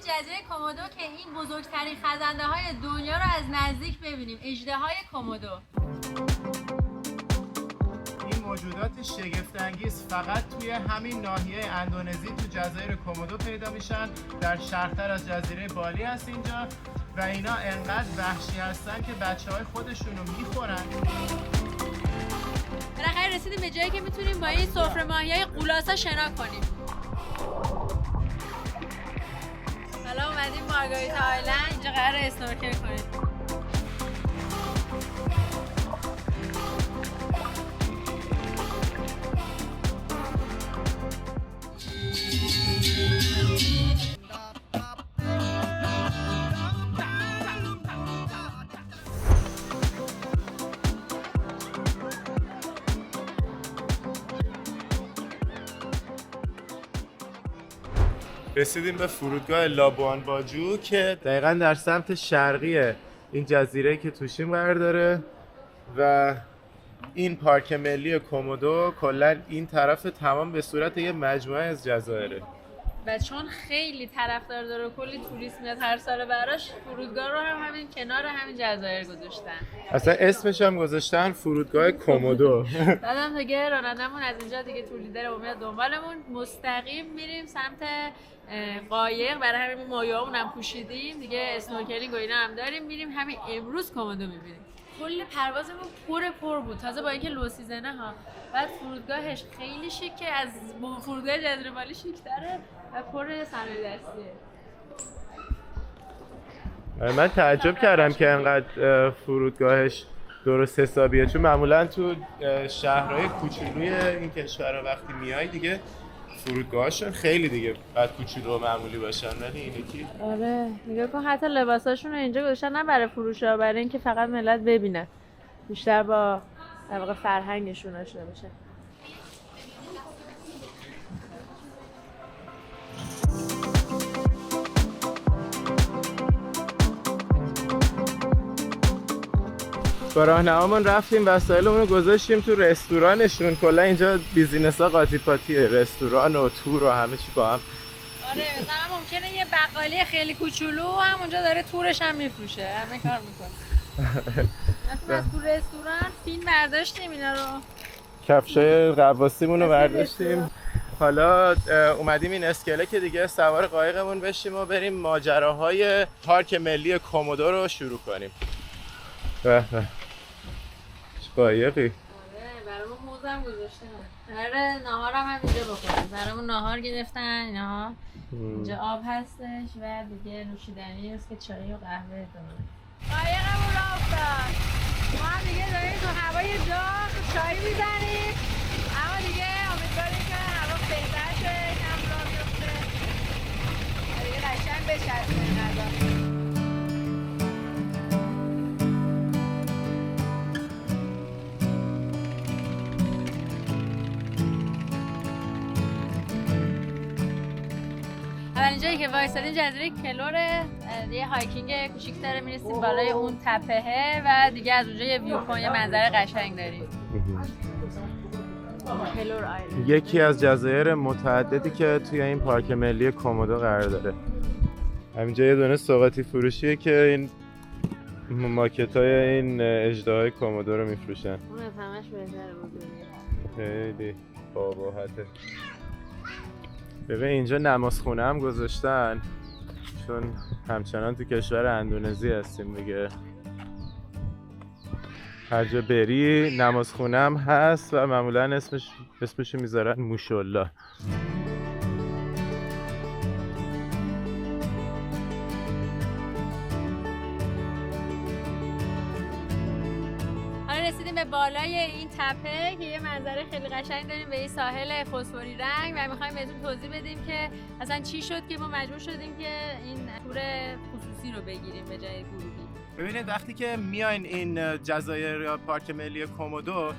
جزیره کومودو که این بزرگترین خزنده های دنیا رو از نزدیک ببینیم. اژدهای کومودو. این موجودات شگفت انگیز فقط توی همین ناحیه اندونزی تو جزایر کومودو پیدا میشن. در شرق‌تر از جزیره بالی هست اینجا و اینا انقدر وحشی هستن که بچه‌های خودشون رو میخورن. بالاخره رسیدیم به جایی که میتونیم با این سفره ماهیای قولاسا شنا کنیم. حالا اومدیم مارگاریتا آیلند، اینجا قراره اسنورکل کنیم. رسیدیم به فرودگاه لابوان باجو که دقیقاً در سمت شرقی این جزیره که توشیم قرار داره و این پارک ملی کومودو کلا این طرف تمام به صورت یه مجموعه از جزایره و چون خیلی طرفدار داره و کلی توریست میاد هر سال براش، فرودگاه رو هم همین کنار همین جزایر گذاشتن. اصلا اسمش هم گذاشتن فرودگاه کومودو. بعدم دیگه رانندمون از اینجا دیگه تور لیدر میاد دنبالمون، مستقیم میریم سمت قایق. برای همین مایه‌مون هم پوشیدیم دیگه، اسنورکلینگ و اینا هم داریم، میریم همین امروز کومودو میبینیم. کل پروازمون پر بود، تازه با اینکه لو سیزنه ها. بعد فرودگاهش خیلی شیکه، از فرودگاه جزیره بالی شیک‌تره و پر صنایع دستیه. من تعجب کردم که انقدر فرودگاهش درست حسابیه، چون معمولا تو شهرهای کوچولوی این کشور وقتی میای دیگه فرودگاهاشون خیلی دیگه بعد کوچولو و معمولی باشن، ولی این یکی آره نگاه کن، حتی لباساشون رو اینجا گذاشتن نه برای فروش ها، برای اینکه فقط ملت ببینن، بیشتر با در واقع فرهنگشون آشنا بشه. با راهنمامون رفتیم وسایلمون رو گذاشتیم تو رستورانشون. کلا اینجا بیزینس‌ها قاطی پاتیه، رستوران و تور و همه چی با هم. آره مثلا ممکنه یه بقالی خیلی کوچولو همونجا داره تورش هم میفروشه، همه کار میکنه. مثلا از تو رستوران فیلم برداشتیم اینا رو، کفشای غواصیمون رو برداشتیم. حالا اومدیم این اسکله که دیگه سوار قایقمون بشیم و بریم ماجراهای پارک ملی کومودو رو شروع کنیم. به به چه قایقی. آره برامون موزم گذاشتن، قراره ناهارم هم اینجا بخوریم. برامون ناهار گرفتن اینا، اینجا آب هستش و دیگه نوشیدنی هست که چای و قهوه داره. قایقمون راه افتاد، ما هم دیگه داریم تو هوای داغ چای میزنیم، اما دیگه امیدواریم که هوا بهتر شه، کم راه بیفته و دیگه قشنگ بچسبه این غذا. اولین جایی که وایسادیم جزیره کلوره، یه هایکینگ کوچیک داره، میرسیم بالای اون تپهه و دیگه از اونجا یه ویو پوینت، یه منظره قشنگ داریم. کلور آیلند یکی از جزایر متعددی که توی این پارک ملی کومودو قرار داره. همینجا یه دونه سوغاتی فروشیه که این ماکتای این اژدهای کومودو رو میفروشن. اون از همش بهتره بود. خیلی باباحته. ببین اینجا نمازخونه هم گذاشتن، چون همچنان تو کشور اندونزی هستیم دیگه. هر جا بری نمازخونه هم هست و معمولا اسمشو میذارن موشالله. رسیدیم به بالای این تپه که یه منظره خیلی قشنگ داریم به این ساحل فسفوری رنگ و میخوایم بهتون توضیح بدیم که اصلا چی شد که ما مجبور شدیم که این تور خصوصی رو بگیریم به جای گروهی. ببینید وقتی که میاین این جزایر یا پارک ملی کومودو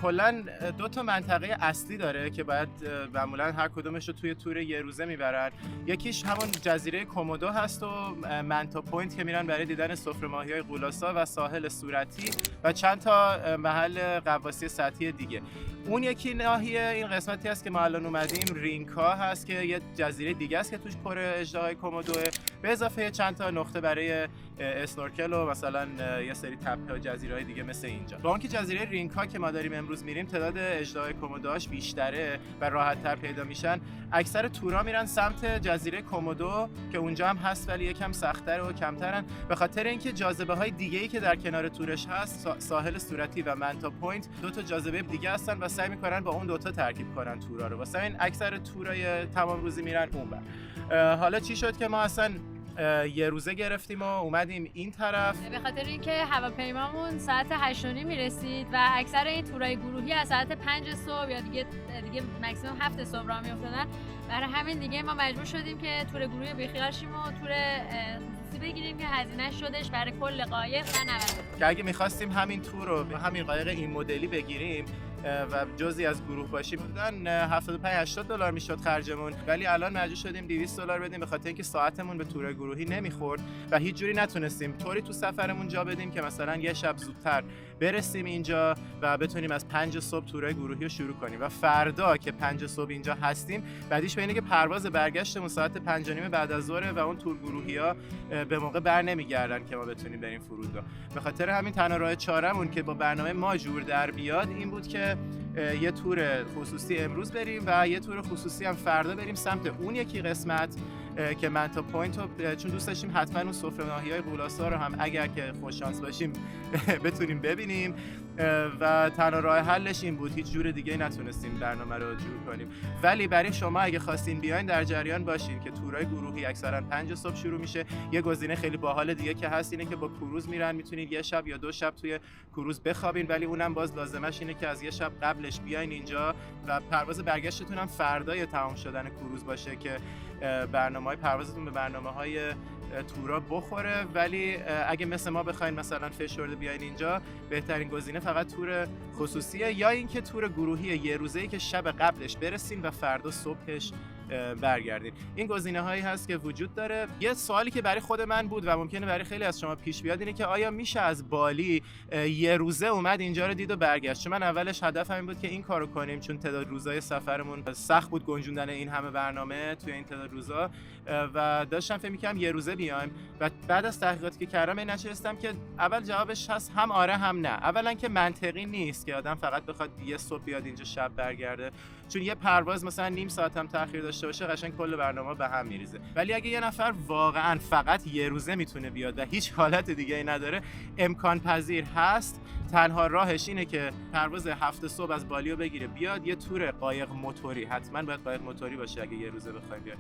کلا 2 تا منطقه اصلی داره که باید معمولا هر کدومش رو توی تور یه روزه میبرن. یکیش همون جزیره کومودو هست و منتا پوینت که میرن برای دیدن سفره ماهی‌های غولاسا و ساحل صورتی و چند تا محل غواصی سطحی دیگه. اون یکی ناحیه این قسمتی هست که ما الان اومدیم رینکا هست که یه جزیره دیگه است که توش پر اژدهای کومودوه، به اضافه چند تا نقطه برای اسنورکل و مثلا یه سری تپه و جزیره‌های دیگه مثل اینجا. با اونکه جزیره رینکا که ما داریم امروز میریم تعداد اژدهای کومودوهاش بیشتره و راحت‌تر پیدا میشن، اکثر تورا میرن سمت جزیره کومودو که اونجا هم هست ولی یکم سخت‌تر و کمترن، به خاطر اینکه جاذبه‌های دیگه‌ای که در کنار تورش هست، ساحل صورتی و منتا پوینت، 2 تا جاذبه دیگه هستن و سعی می‌کنن با اون 2 تا ترکیب کنن تورا رو. واسه این اکثر تورای تمام روزی میرن اونور. حالا چی شد که ما اصلا یه روزه گرفتیم و اومدیم این طرف؟ به خاطر اینکه هواپیمامون ساعت 8:30 میرسید و اکثر این تورای گروهی از ساعت 5 صبح یا دیگه ماکسیمم 7 صبح راه میافتادن. برای همین دیگه ما مجبور شدیم که تور گروهی بیخیال شیم و تور خصوصی بگیریم که هزینه شدش برای کل قایق و 90. که اگه می‌خواستیم همین تور رو به همین قایق این مدلی بگیریم و جزئی از گروه باشیم بودن 75-80 دلار میشد خرجمون، ولی الان مجبور شدیم 200 دلار بدیم به خاطر اینکه ساعتمون به تور گروهی نمیخورد و هیچ جوری نتونستیم طوری تو سفرمون جا بدیم که مثلا یه شب زودتر برسیم اینجا و بتونیم از 5 صبح تورای گروهی رو شروع کنیم و فردا که 5 صبح اینجا هستیم بعدیش به اینه که پرواز برگشتمون ساعت 5:30 بعد از ظهر و اون تور گروهی‌ها به موقع بر نمیگردن که ما بتونیم بریم فرودگاه. به خاطر همین تنها راه چاره‌مون که با برنامه ما جور در بیاد این بود که یه تور خصوصی امروز بریم و یه تور خصوصی هم فردا بریم سمت اون یکی قسمت که منتا پوینت رو، چون دوست داشتیم حتما اون سفره ماهی‌های غولاسا رو هم اگر که خوش شانس باشیم بتونیم ببینیم و تنها راه حلش این بود، هیچ جور دیگه نتونستیم برنامه رو جور کنیم. ولی برای شما اگه خواستین بیاین در جریان باشین که تورای گروهی اکثرا 5 صبح شروع میشه. یه گزینه خیلی باحال دیگه که هست اینه که با کروز میرن، میتونید یه شب یا 2 شب توی کروز بخوابین، ولی اونم باز لازمش اینه که از یه شب قبلش بیاین اینجا و پرواز برگشتتون هم فردای تمام شدن کروز باشه که برنامه‌های پروازتون به برنامه‌های تورا بخوره. ولی اگه مثل ما بخواین مثلا فشرده بیاین اینجا، بهترین گزینه فقط تور خصوصیه یا اینکه تور گروهی یه روزه‌ای که شب قبلش برسین و فردا صبحش برگردین. این گزینه‌هایی هست که وجود داره. یه سوالی که برای خود من بود و ممکنه برای خیلی از شما پیش بیاد اینه که آیا میشه از بالی یه روزه اومد اینجا رو دید و برگشت؟ چون من اولش هدفم این بود که این کارو کنیم، چون تعداد روزهای سفرمون سخت بود گنجوندن این همه برنامه توی این تعداد روزا و داشتم فکر می‌کردم یه روزه بیایم و بعد از تحقیقاتی که کردم این نشستم که اول جوابش هست هم آره هم نه. اولا که منطقی نیست که آدم فقط بخواد یه صبح بیاد اینجا شب برگرده، چون یه پرواز مثلا نیم ساعت هم تأخیر داشته باشه قشنگ کل برنامه به هم میریزه. ولی اگه یه نفر واقعا فقط یه روزه میتونه بیاد و هیچ حالت دیگه ای نداره، امکان پذیر هست. تنها راهش اینه که پرواز 7 صبح از بالیو بگیره بیاد یه تور قایق موتوری، حتما باید قایق موتوری باشه اگه یه روزه بخوایم بیاد،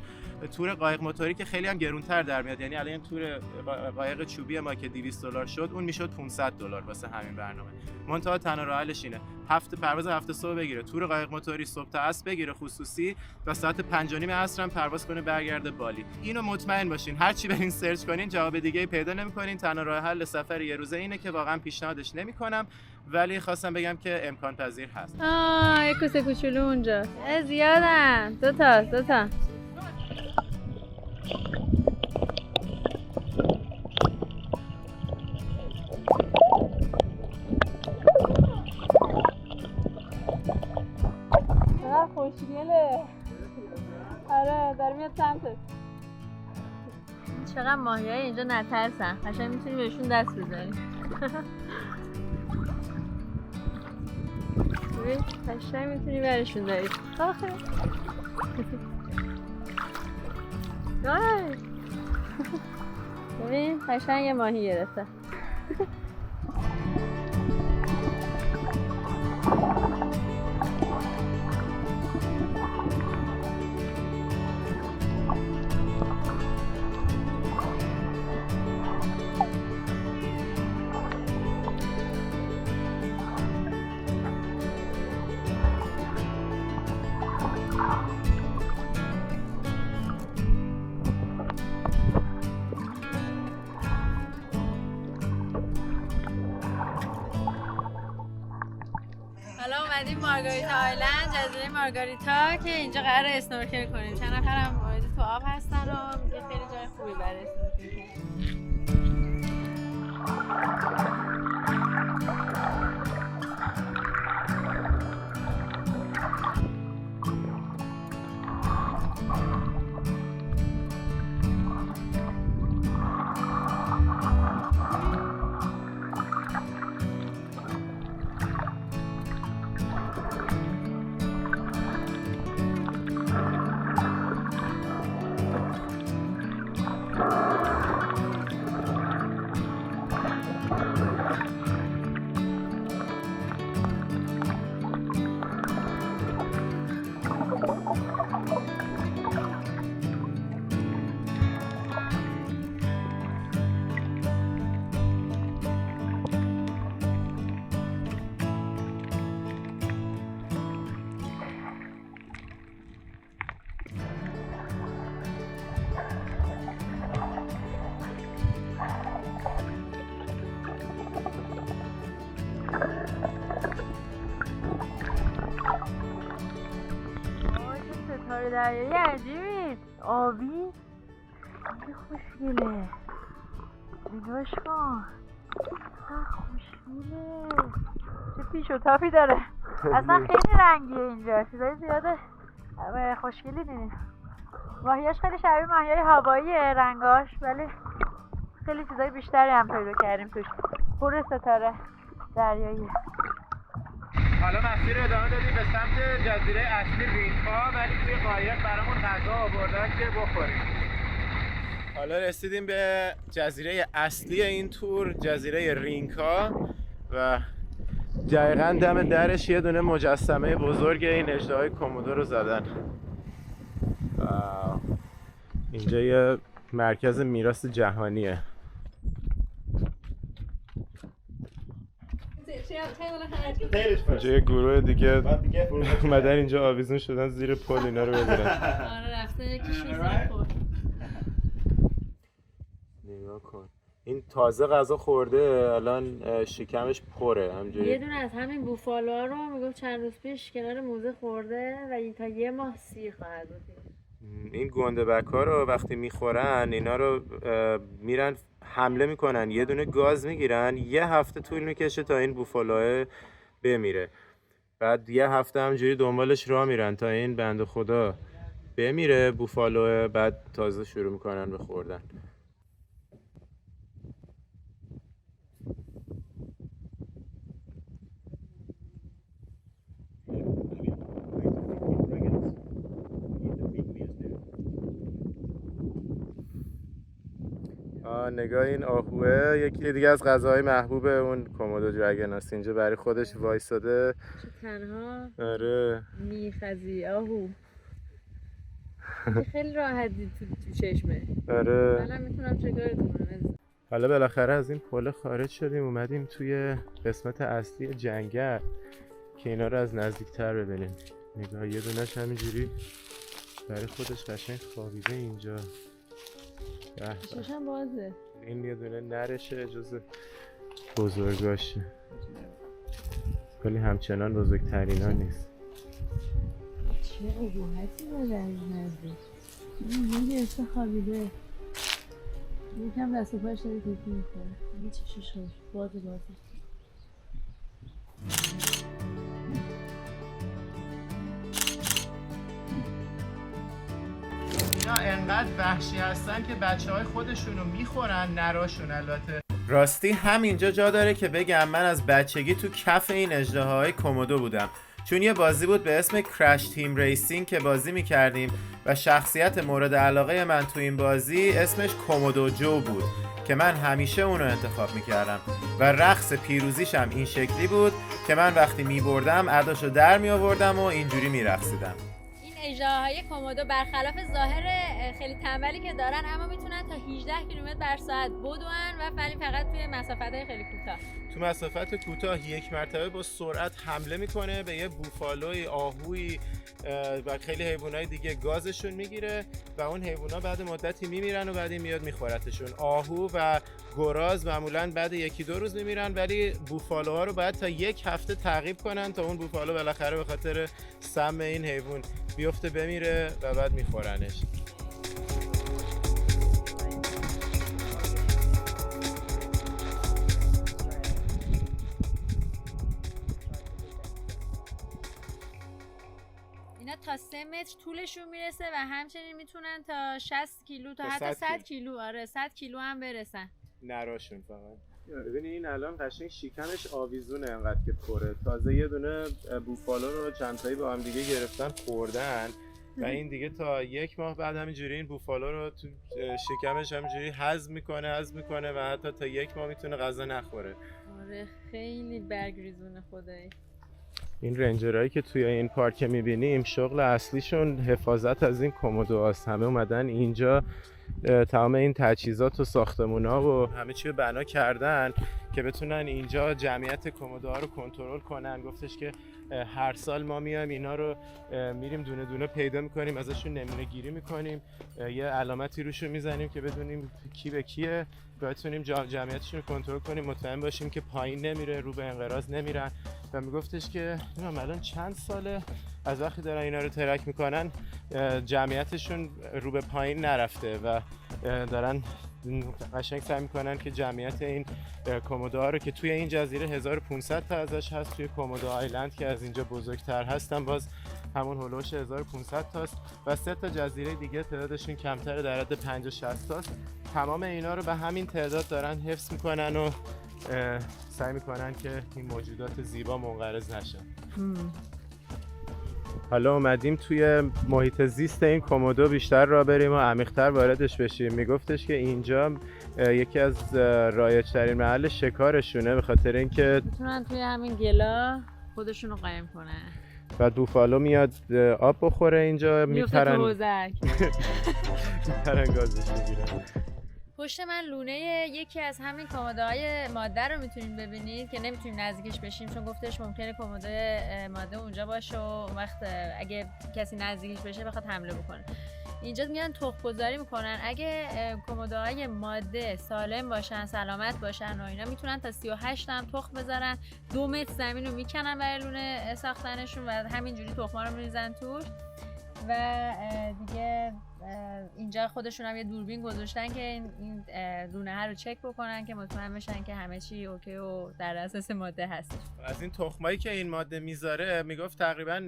تور قایق موتوری که خیلی هم گرونتر در میاد. یعنی الان تور قایق چوبی ما که 200 دلار شد اون میشد 500 دلار واسه همین برنامه. منتها تنها راه حلش اینه پرواز 7 صبح بگیره، تور قایق موتوری صبح تا عصر بگیره خصوصی و ساعت 5:30 عصر هم پرواز کنه برگرده بالی. اینو مطمئن باشین هر چی برین سرچ کنین جواب دیگه پیدا نمی‌کنین. تنها راه حل سفر یه روزه اینه که واقعا پیشنهادش نمی‌کنم، ولی خواستم بگم که امکان پذیر هست. یه کوسه کوچولو اونجا زیادن، دو تا خوشگله. آره داره میاد سمتت. چقدر ماهی‌های اینجا نترسن، قشنگ میتونی بهشون دست بزنی. ببین قشنگ میتونی برشون داری. آخه ببین قشنگ یه ماهی گرفته. مارگاریتا آیلند، جزیره مارگاریتا که اینجا قراره اسنورکل کنیم. چند نفرم وارد تو آب هستن و میگه خیلی جای خوبی برای اسنورکل کردن. ستاره دریایی عجیبی، آبی خیلی خوشگله. نگاش کن، خوشگله، چه پیش و تافی داره. اصلا خیلی رنگیه اینجا، چیزای زیاده خوشگلی دیدیم. ماهیاش خیلی شبیه ماهیای هواییه رنگاش، ولی خیلی چیزای بیشتری هم پیدا کردیم توش. پر ستاره دریایی. حالا مسیر رو ادامه دادیم به سمت جزیره اصلی رینکا، ولی توی قایق برامون غذا آوردن که بخوریم. حالا رسیدیم به جزیره اصلی این تور، جزیره رینکا، و دقیقاً دم درش یه دونه مجسمه بزرگ این اژدهای کومودو رو زدن. اینجا یه مرکز میراث جهانیه. اینجا یه گروه دیگه اومدن اینجا آویزون شدن زیر پل اینا رو ببینن. آره رفته یکیشون زیر پل. نگاه کن، این تازه غذا خورده، الان شکمش پره همجوری. یه دونه از همین بوفالوها رو میگفت چند روز پیش کنار موزه خورده و این تا یه ماه سیر خواهد بود. این گنده‌بک‌ها رو وقتی میخورن اینا رو میرن حمله میکنن، یه دونه گاز میگیرن، یه هفته طول میکشه تا این بوفالوه بمیره. بعد یه هفته همجوری دنبالش راه میرن تا این بنده خدا بمیره بوفالوه، بعد تازه شروع میکنن به خوردن. نگاه این آهوه یکی دیگه از غذاهای محبوب اون کومودو دراگن است. اینجا برای خودش وایساده تنها. آره میخزی آهو خیلی راحتی تو چشمه. آره الان میتونم چکارت کنم. حالا بالاخره از این پل خارج شدیم، اومدیم توی قسمت اصلی جنگل که اینا رو از نزدیکتر ببینیم. نگاه یه دونش همینجوری برای خودش قشنگ خوابیده اینجا. چشم بازه. این یه دونه نرشه، جز بزرگاشه، ولی همچنان بزرگترین ها نیست. چه ابهتی داره از نزدیک. این یه دسته خوابیده، یکم دست و پاش داره تکون میخوره. یه چشش بازه. اینا انقدر وحشی هستن که بچه‌های خودشونو میخورن، نراشون. البته راستی همینجا جا داره که بگم من از بچگی تو کف این اژدهاهای کومودو بودم، چون یه بازی بود به اسم کرش تیم ریسینگ که بازی میکردیم و شخصیت مورد علاقه من تو این بازی اسمش کومودو جو بود که من همیشه اونو انتخاب میکردم و رقص پیروزیشم این شکلی بود که من وقتی میبردم اداشو در میآوردم و اینجوری میرقصیدم. این اژدهاهای کومودو برخلاف ظاهر خیلی تنبلی که دارن، اما میتونن تا 18 کیلومتر بر ساعت بدون و ولی فقط توی مسافت‌های خیلی کوتاه. تو مسافت کوتاه یک مرتبه با سرعت حمله میکنه به یه بوفالوی، آهوی و خیلی حیوانات دیگه، گازشون میگیره و اون حیونا بعد مدتی میمیرن و بعدی میاد میخورتشون. آهو و گراز معمولا بعد 1-2 روز میمیرن، ولی بوفالوها رو باید تا 1 هفته تعقیب کنن تا اون بوفالو بالاخره به خاطر سم این حیوان بیفته بمیره و بعد میخورنش. اینا تا 3 متر طولشون میرسه و همچنین میتونن تا 60 کیلو تا حتی 100 کیلو، آره 100 کیلو هم برسن. نراشون فقط. ببین این الان قشنگ شکمش آویزونه انقدر که پره. تازه یه دونه بوفالو رو چند تایی با هم دیگه گرفتن خوردن و این دیگه تا 1 ماه بعد همینجوری این بوفالو رو تو شکمش همینجوری هضم میکنه و حتی تا 1 ماه میتونه غذا نخوره. آره خیلی برگریزونه خدایی. این رنجرهایی که توی این پارک میبینیم شغل اصلیشون حفاظت از این کومودوهاست. همه اومدن اینجا تمام این تجهیزات و ساختمونا و همه چی رو بنا کردن که بتونن اینجا جمعیت کومودوها رو کنترل کنن. گفتش که هر سال ما میایم اینا رو میریم دونه دونه پیدا میکنیم، ازشون نمونه گیری میکنیم، یه علامتی روشون میزنیم که بدونیم کی به کیه، بتونیم جمعیتشون رو کنترل کنیم، مطمئن باشیم که پایین نمیره، رو به انقراض نمیرن. و میگفتش که الان چند ساله از وقتی دارن اینا رو ترک میکنن جمعیتشون رو به پایین نرفته و دارن قشنگ سعی میکنن که جمعیت این کومودوها رو که توی این جزیره 1500 تا ازش هست، توی کومودو آیلند که از اینجا بزرگتر هستن باز همون هولوش 1500 تاست و 3 تا جزیره دیگه تعدادشون کمتره، در حد 50-60 تاست. تمام اینا رو به همین تعداد دارن حفظ میکنن و سعی میکنن که این موجودات زیبا منقرض نشن. حالا اومدیم توی محیط زیست این کومودو بیشتر راه بریم و عمیق‌تر واردش بشیم. میگفتش که اینجا یکی از رایج‌ترین محل شکارشونه به خاطر اینکه میتونن توی همین گلا خودشون رو قایم کنن. و بوفالو میاد آب بخوره اینجا، میپرن گازش میگیرن. پشت من لونه یکی از همین کومودوهای ماده رو میتونید ببینید که نمیتونیم نزدیکش بشیم چون گفتش ممکنه کومودو ماده اونجا باشه و اون وقت اگه کسی نزدیکش بشه بخواد حمله بکنه. اینجا میان تخم گذاری میکنن. اگه کومودوهای ماده سالم باشن، سلامت باشن و اینا میتونن تا 38 هم تخم بذارن. 2 متر زمین رو میکنن برای لونه ساختنشون و همینجوری تخما رو میریزن توش. و دیگه اینجا خودشون هم یه دوربین گذاشتن که این لونه ها رو چک بکنن که مطمئن بشن که همه چی اوکی و در اساس ماده هست. از این تخمایی که این ماده میذاره میگفت تقریبا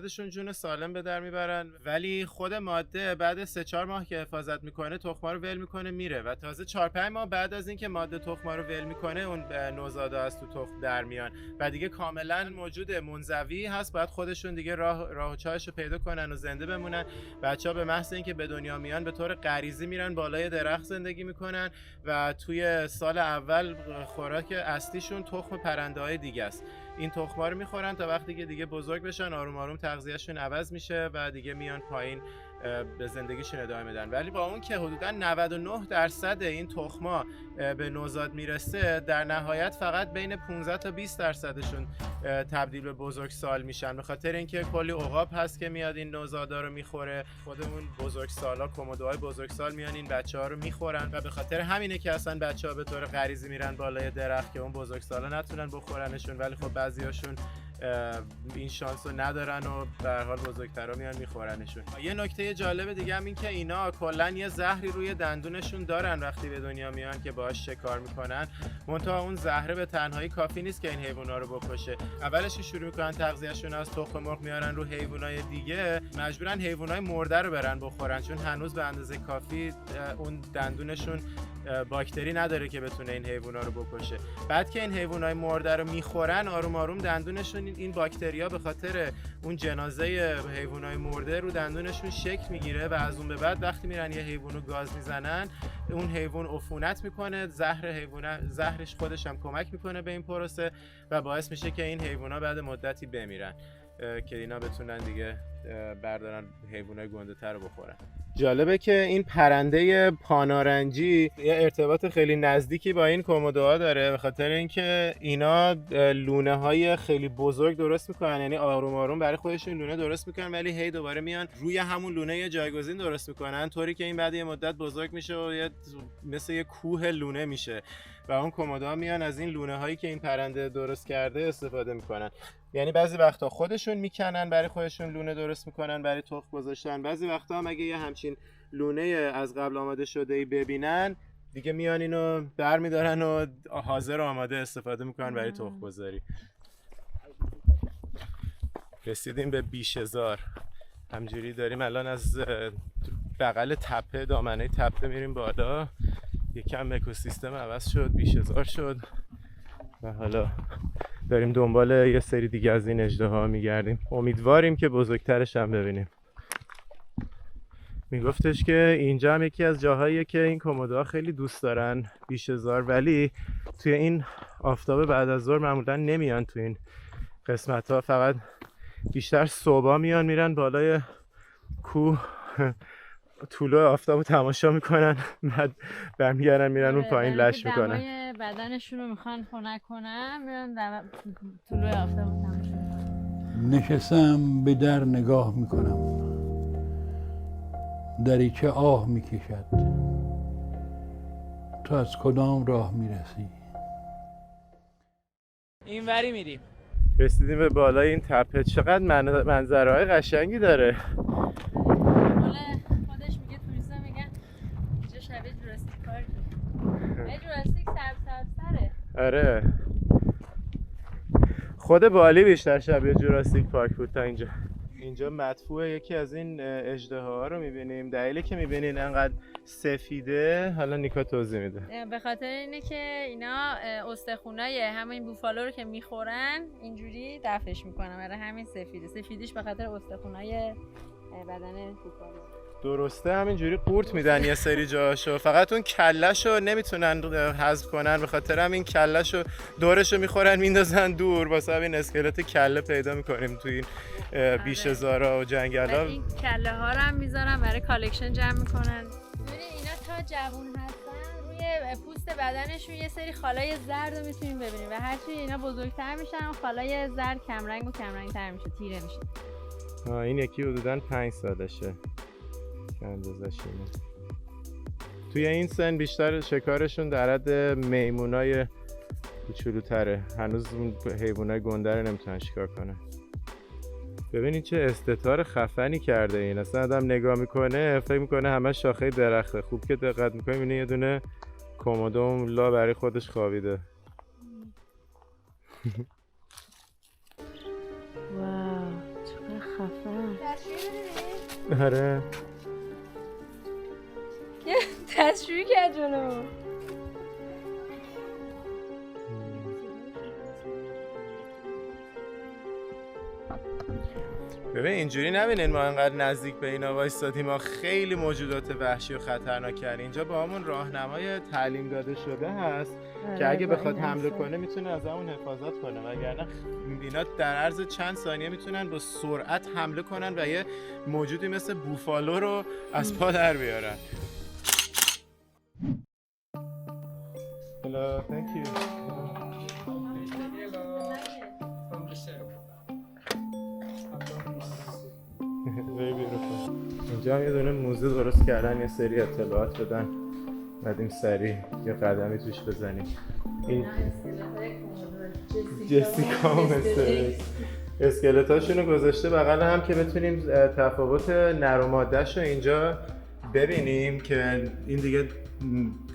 99%شون جون سالم به در میبرن، ولی خود ماده بعد 3-4 ماه که حفاظت میکنه تخما رو ول میکنه میره و تازه 4-5 ماه بعد از اینکه ماده تخما رو ول میکنه اون نوزادا از تو تخم در میان و دیگه کاملا موجود منزوی هست. باید خودشون دیگه راه و چاهش رو پیدا کنن و زنده بمونن. بچه‌ها به محض اینکه به دنیا میان به طور غریزی میرن بالای درخت زندگی میکنن و توی سال اول خوراک اصلیشون تخم پرنده‌های دیگه است. این تخم‌ها رو میخورن تا وقتی که دیگه بزرگ بشن آروم آروم تغذیه‌شون عوض میشه و دیگه میان پایین به زندگیشون ادامه میدن. ولی با اون که حدوداً 99% این تخم‌ها به نوزاد میرسه، در نهایت فقط بین 15 تا 20%شون تبدیل به بزرگسال میشن، به خاطر اینکه کلی عقاب هست که میاد این نوزادا رو میخوره. خودمون بزرگسالا، کومودوهای بزرگسال میان این بچه‌ها رو میخورن و به خاطر همینه که اصلا بچه‌ها به طور غریزی میرن بالای درخت که اون بزرگسالا نتونن بخورنشون. ولی خب بعضیاشون این شانس رو ندارن و به هر حال بزرگترا میان میخورنشون. یه نکته جالب دیگه هم این که اینا کلا یه زهری روی دندونشون دارن وقتی به دنیا میان که باهاش شکار میکنن. منتها اون زهره به تنهایی کافی نیست که این حیونا رو بکشه. اولش که شروع میکنن تغذیه‌شون از تخم مرغ میارن رو حیوانای دیگه، مجبورن حیوانای مرده رو برن بخورن چون هنوز به اندازه کافی اون دندونشون باکتری نداره که بتونه این حیونا رو بکشه. بعد که این حیوانای مرده رو میخورن آروم آروم دندونشون این باکتریا به خاطر اون جنازه حیوانای مرده رو دندونشون شکل میگیره و از اون به بعد وقتی میرن یه حیوانو گاز میزنن اون حیوان عفونت میکنه. زهرش خودش هم کمک میکنه به این پروسه و باعث میشه که این حیوانا بعد مدتی بمیرن. که اینا بتونن دیگه بردارن حیوانای گنده تر رو بخورن. جالبه که این پرنده پانارنجی یه ارتباط خیلی نزدیکی با این کومودوها داره، به خاطر اینکه اینا لونه های خیلی بزرگ درست میکنن، یعنی آروم آروم برای خودشون لونه درست میکنن ولی هی دوباره میان روی همون لونه یه جایگزین درست میکنن، طوری که این بعد یه مدت بزرگ میشه و مثل یه کوه لونه میشه و اون کومودوها میان از این لونه هایی که این پرنده درست کرده استفاده میکنن. یعنی بعضی وقتا خودشون میکنن برای خودشون لونه درست میکنن برای تخم گذاشتن، بعضی وقتا هم اگه یه همچین لونه از قبل آماده شده ای ببینن دیگه میان اینو برمیدارن و حاضر آماده استفاده میکنن برای تخم گذاری. رسیدیم به بیشهزار. همجوری داریم الان از بغل تپه، دامنه تپه میریم بالا. یکم اکوسیستم عوض شد، بیشهزار شد و حالا داریم دنبال یه سری دیگه از این اژدها میگردیم. امیدواریم که بزرگترش هم ببینیم. میگفتش که اینجا هم یکی از جاهاییه که این کومودوها خیلی دوست دارن بیشهزار، ولی توی این آفتاب بعد از ظهر معمولا نمیان تو این قسمت ها، فقط بیشتر صبح میان میرن بالای کوه طلوع آفتابو تماشا میکنن، بعد برمیگردن میرن اون پایین لش میکنن. دمای بدنشون رو میخوان خنک کنن، میرن طلوع آفتابو تماشا میکنن. نشستم به در نگاه میکنم، دریچه آه میکشد. تو از کدام راه میرسی؟ این وری میریم. رسیدیم به بالای این تپه. چقدر منظرهای قشنگی داره. خودش میگه، توریستا میگن اینجا شبیه جوراسیک پارکه. جوراسیک سبزتره. آره. خود بالی بیشتر شبیه جوراسیک پارک بود تا اینجا. اینجا مدفوع یکی از این اژدهاها رو میبینیم. دلیلی که میبینین انقدر سفیده حالا نیکا توضیح میده. به خاطر اینه که اینا استخونای همین بوفالو رو که میخورن اینجوری دفعش میکنن، برای همین سفیده. سفیدیش به خاطر استخونای بدن بوفالو. درسته، همینجوری قورت میدن یه سری جاشو، فقط اون کلهشو نمیتونن حذف کنن، به خاطر همین کلهشو دورشو میخورن میندازن دور. واسه همین اسکلت کله پیدا میکنیم توی این بیشهزارا و جنگلا. این کله ها رو هم میذارن برای کالکشن جمع میکنن. ببینید اینا تا جوون هستن روی پوست بدنشون یه سری خالای زرد رو میتونیم ببینیم و هرچی اینا بزرگتر میشن خالای زرد کمرنگ و کمرنگ‌تر میشه، تیره میشه. این یکی حدوداً 5 سالشه که اندازش اینه. توی این سن بیشتر شکارشون در حد میمونای کوچولوتره، هنوز حیوانای گنده رو نمیتونن شکار کنن. ببینید چه استتار خفنی کرده این. اصلا آدم نگاه میکنه فکر میکنه همه شاخه درخته. خوب که دقت میکنیم اینه یه دونه کومودو لا برای خودش خوابیده. واو چقدر خفن. آره تصویر کرد جلو. ببین اینجوری نبینین ما انقدر نزدیک به اینا وایسادیم، ما خیلی موجودات وحشی و خطرناک هستن. اینجا با همون راهنمای تعلیم داده شده هست که اگه بخواد حمله کنه میتونه از همون حفاظت کنه، وگرنه اینا در عرض چند ثانیه میتونن با سرعت حمله کنن و یه موجودی مثل بوفالو رو از پا در بیارن. Hello, thank you. Very beautiful. اینجا هم یه دونه موزه درست کردن، یه سری اطلاعات بدن، بعدیم سریع یه قدمی توش بزنیم. این جسیکا و اسکلتاشونو گذاشته بغل هم که بتونیم تفاوت نر و ماده‌شو اینجا ببینیم که این دیگه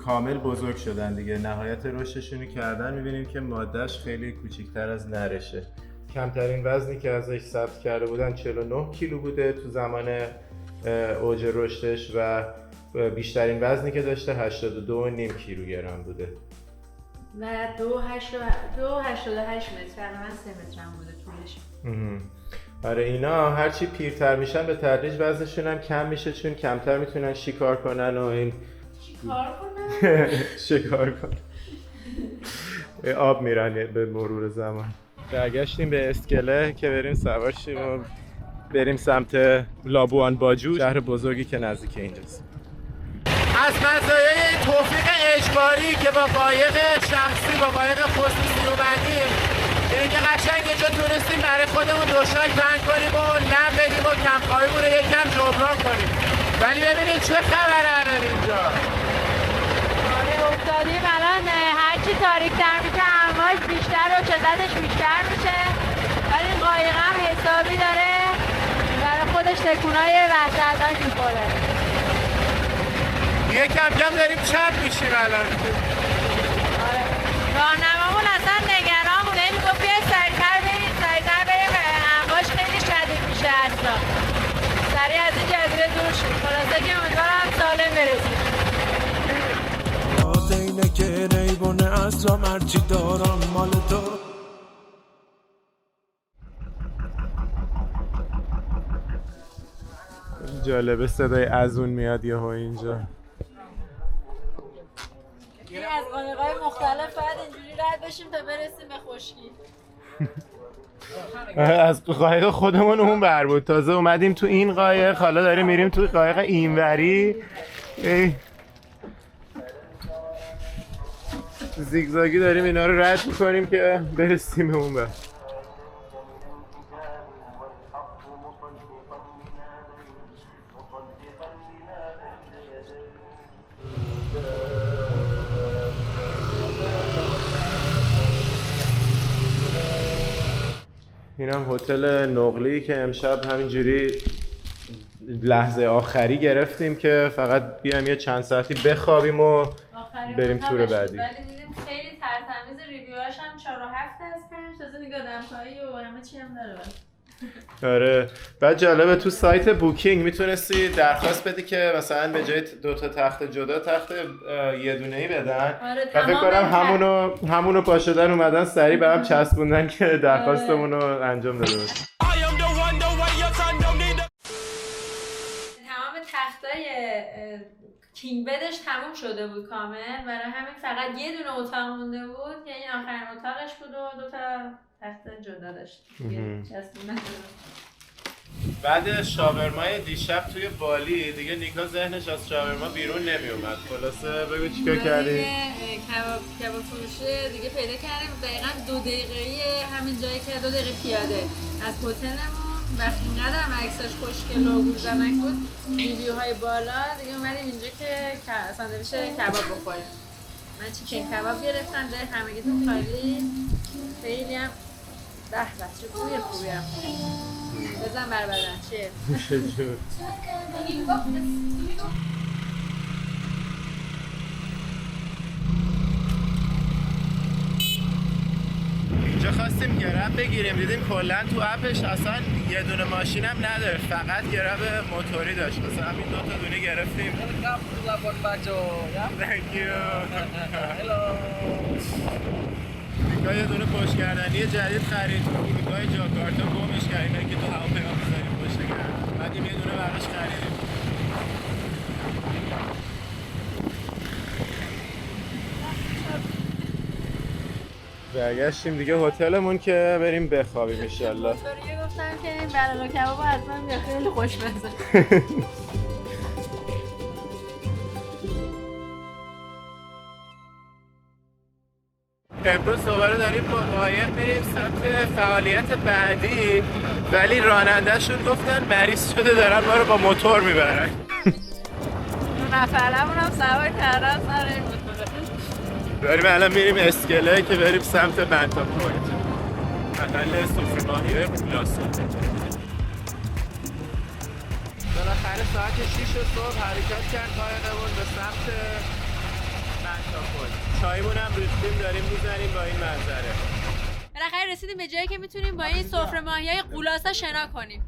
کامل بزرگ شدن دیگه، نهایت رشدشونو کردن. میبینیم که مادهش خیلی کوچیکتر از نرشه. کمترین وزنی که ازش ثبت کرده بودن 49 کیلو بوده تو زمان اوج رشدش و بیشترین وزنی که داشته 82.5 کیلوگرم بوده و 2.88 متر، تقریبا 3 متر هم بوده طولش. آره اینا هرچی پیرتر میشن به تدریج وزنشون هم کم میشه، چون کمتر میتونن شکار کنن و این شکار کنن آب میرن به مرور زمان. برگشتیم به اسکله که بریم سوار شیم و بریم سمت لابوان باجو، شهر بزرگی که نزدیک اینجاست. از مزایای توفیق اجباری که با قایق شخصی با قایق خصوصی اومدیم اینکه قشنگ اینجا تونستیم برای خودمون دوشک بند کنیم و لم بدیم و کم‌خواهیمون رو یکم جبران کنیم. ولی ببینید چه خبره الان اینجا. آره افتادیم الان هرچی تاریک‌تر میشه امواج بیشتر و شدتش بیشتر میشه، ولی این قایق هم حسابی داره برای خودش تکونای وحشتناک میخوره. یه کم کم داریم چپ میشیم الان. آره راهنمامون اصلا نگرانمونه، میگفت بیاید سریع‌تر بریم امواج خیلی شدید میشه اصلا سریع از این جزیره دور شیم. خلاصه که امیدوارم سالم برسیم. اینه که ریبونه اصلا هرچی دارم مال تو. جالبه صدای ازون میاد یهو اینجا. این از قایق‌های مختلف باید اینجوری رد بشیم تا برسیم به خشکی. از قایق خودمون اون بر بود، تازه اومدیم تو این قایق، حالا داریم میریم تو قایق اینوری. زیگزاگی داریم اینا رو رد میکنیم که برسیم به اون بر. این هم هتل نقلی که امشب همینجوری لحظه آخری گرفتیم که فقط بیایم یه چند ساعتی بخوابیم و بریم تور بعدی. ولی دیدیم خیلی ترتمیز، ریویوهاش هم 4 و 7 از 5، تازه نگاه دمپایی و همه چی هم داره. آره بعد جالبه تو سایت بوکینگ میتونستی درخواست بدی که مثلا به جای 2 تا تخت جدا تخت یه دونه‌ای بدن. آره و فکر کنم همونو پا شدن اومدن سریع به هم چسبوندن که درخواستمون رو انجام داده باشیم. تمام تختای کینگ بدش تموم شده بود کامل، برای همین فقط یه دونه اتاق مونده بود که این آخرین اتاقش بود و 2 تا تخت جدا داشت. بعد شاورمای دیشب توی بالی دیگه نیکا ذهنش از شاورما بیرون نمیومد. خلاصه بگو چیکار کردی؟ کباب فروشی دیگه پیدا کردیم دقیقاً 2 دقیقه‌ای همین جایی که 2 دقیقه پیاده از هتلمون. وقتی اینقدر هم عکسش خوشگل و گوزنک بود، ریویوهای بالا، دیگه اومدیم اینجا که ساندویچ کباب بخوریم. من چیکن کباب گرفتم، ده همگیتون خالی. خیلی هم به چه بوی خوبی هم. بزن بر بدن چیه؟ چجور؟ اینجا خواستیم گرب بگیریم، دیدیم کلا تو اپش اصلا یه دونه ماشین هم نداره، فقط گرب موتوری داشت. مثلا همین 2 تا دونه گرفتیم. Thank you. نیکا یه دونه پشتگردنی جدید خرید، فرودگاه جاکارتا گمش کردیم که تو هواپیما بذاریم پشتگردن. بعد یه دونه براش خریدیم. برگشتیم دیگه هتلمون که بریم بخوابیم ان شاء الله. موتوریه گفتم که این بلالا کبابو حتما خیلی خوشمزه. امروز دوباره داریم با قایق میریم سمت فعالیت بعدی، ولی راننده‌شون گفتن مریض شده دارن ما رو با موتور میبرن. نفرمون هم سوار کردن سر این موتور. داریم الان میریم اسکله که بریم سمت بنتا پوینت، محل سفره ماهی قولاسا. بالاخره ساعت 6 صبح حرکت کرد قایقمون به سمت بنتا پوینت. چایمون هم ریختیم داریم میزنیم با این منظره. بالاخره رسیدیم به جایی که میتونیم با این سفره ماهیای قولاسا شنا کنیم.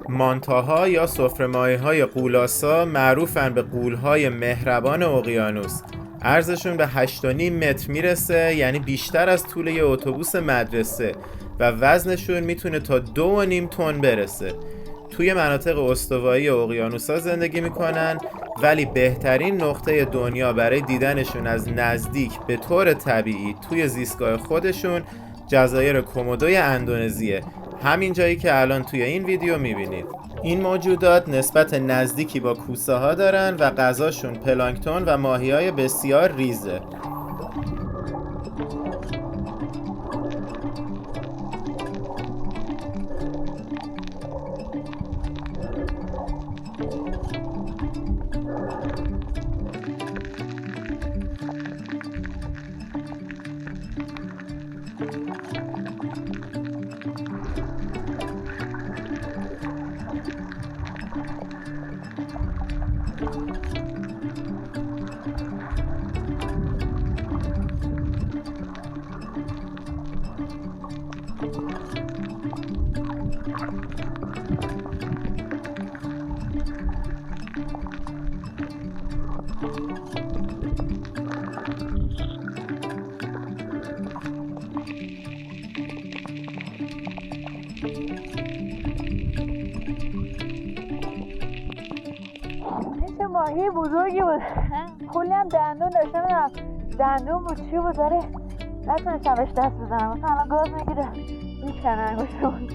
مانتاها یا سفره‌ماهی‌های قولاسا معروفن به غول‌های مهربان اقیانوس. عرضشون به 8.5 متر میرسه، یعنی بیشتر از طول یه اتوبوس مدرسه، و وزنشون میتونه تا 2.5 تن برسه. توی مناطق استوایی اقیانوس‌ها زندگی میکنن، ولی بهترین نقطه دنیا برای دیدنشون از نزدیک به طور طبیعی توی زیستگاه خودشون جزایر کومودوی اندونزیه، همین جایی که الان توی این ویدیو میبینید. این موجودات نسبت نزدیکی با کوسه ها دارن و غذاشون پلانکتون و ماهی‌های بسیار ریزه. چه ماهی بزرگی بود. کلی هم دندون داشته، میدونم دندون بود چی بود داره نتونستم بهش دست بزنم. مثلا الان گاز میگیره میکنه انگوشتون.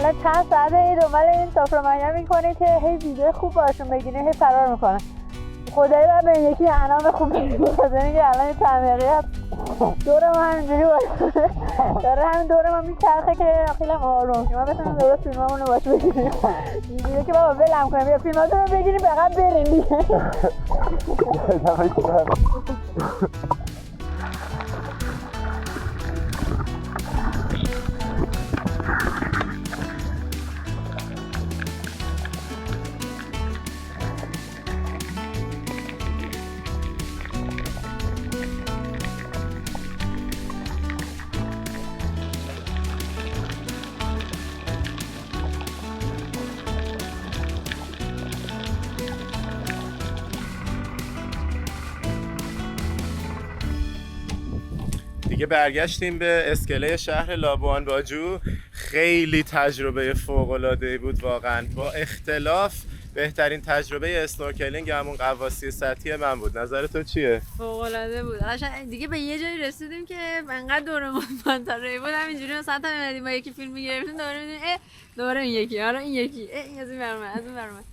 الان چند ساعته دنبال این سافرمانیا میکنه که هی ویدیو خوب باشون بگیریم، هی فرار میکنه. خدایی باید به یکی انام خوب بگیریم، بخاطر اینکه الان این تعمیقی دور ما همینجوری باشه، داره همین دور ما میچرخه که خیلی آروم که ما بتونیم درست فیلمامون رو باش بگیریم. میگه که بابا ولم کنیم، بیا فیلماتون رو بگیریم فقط بریم دیگه. دیگه برگشتیم به اسکله شهر لابوان باجو. خیلی تجربه فوق‌العاده‌ای بود واقعا، با اختلاف بهترین تجربه اسنورکلینگ همون غواصی سطحی من بود. نظر تو چیه؟ فوق‌العاده بود. قشنگ دیگه به یه جایی رسیدیم که انقدر دورمون منطقه‌ای بود، همینجوری مثلا تا می‌مدیم با یکی فیلم می‌گرفتیم دوره می‌دیم دوره این یکی، حالا این یکی، این از این برام، از اون برام.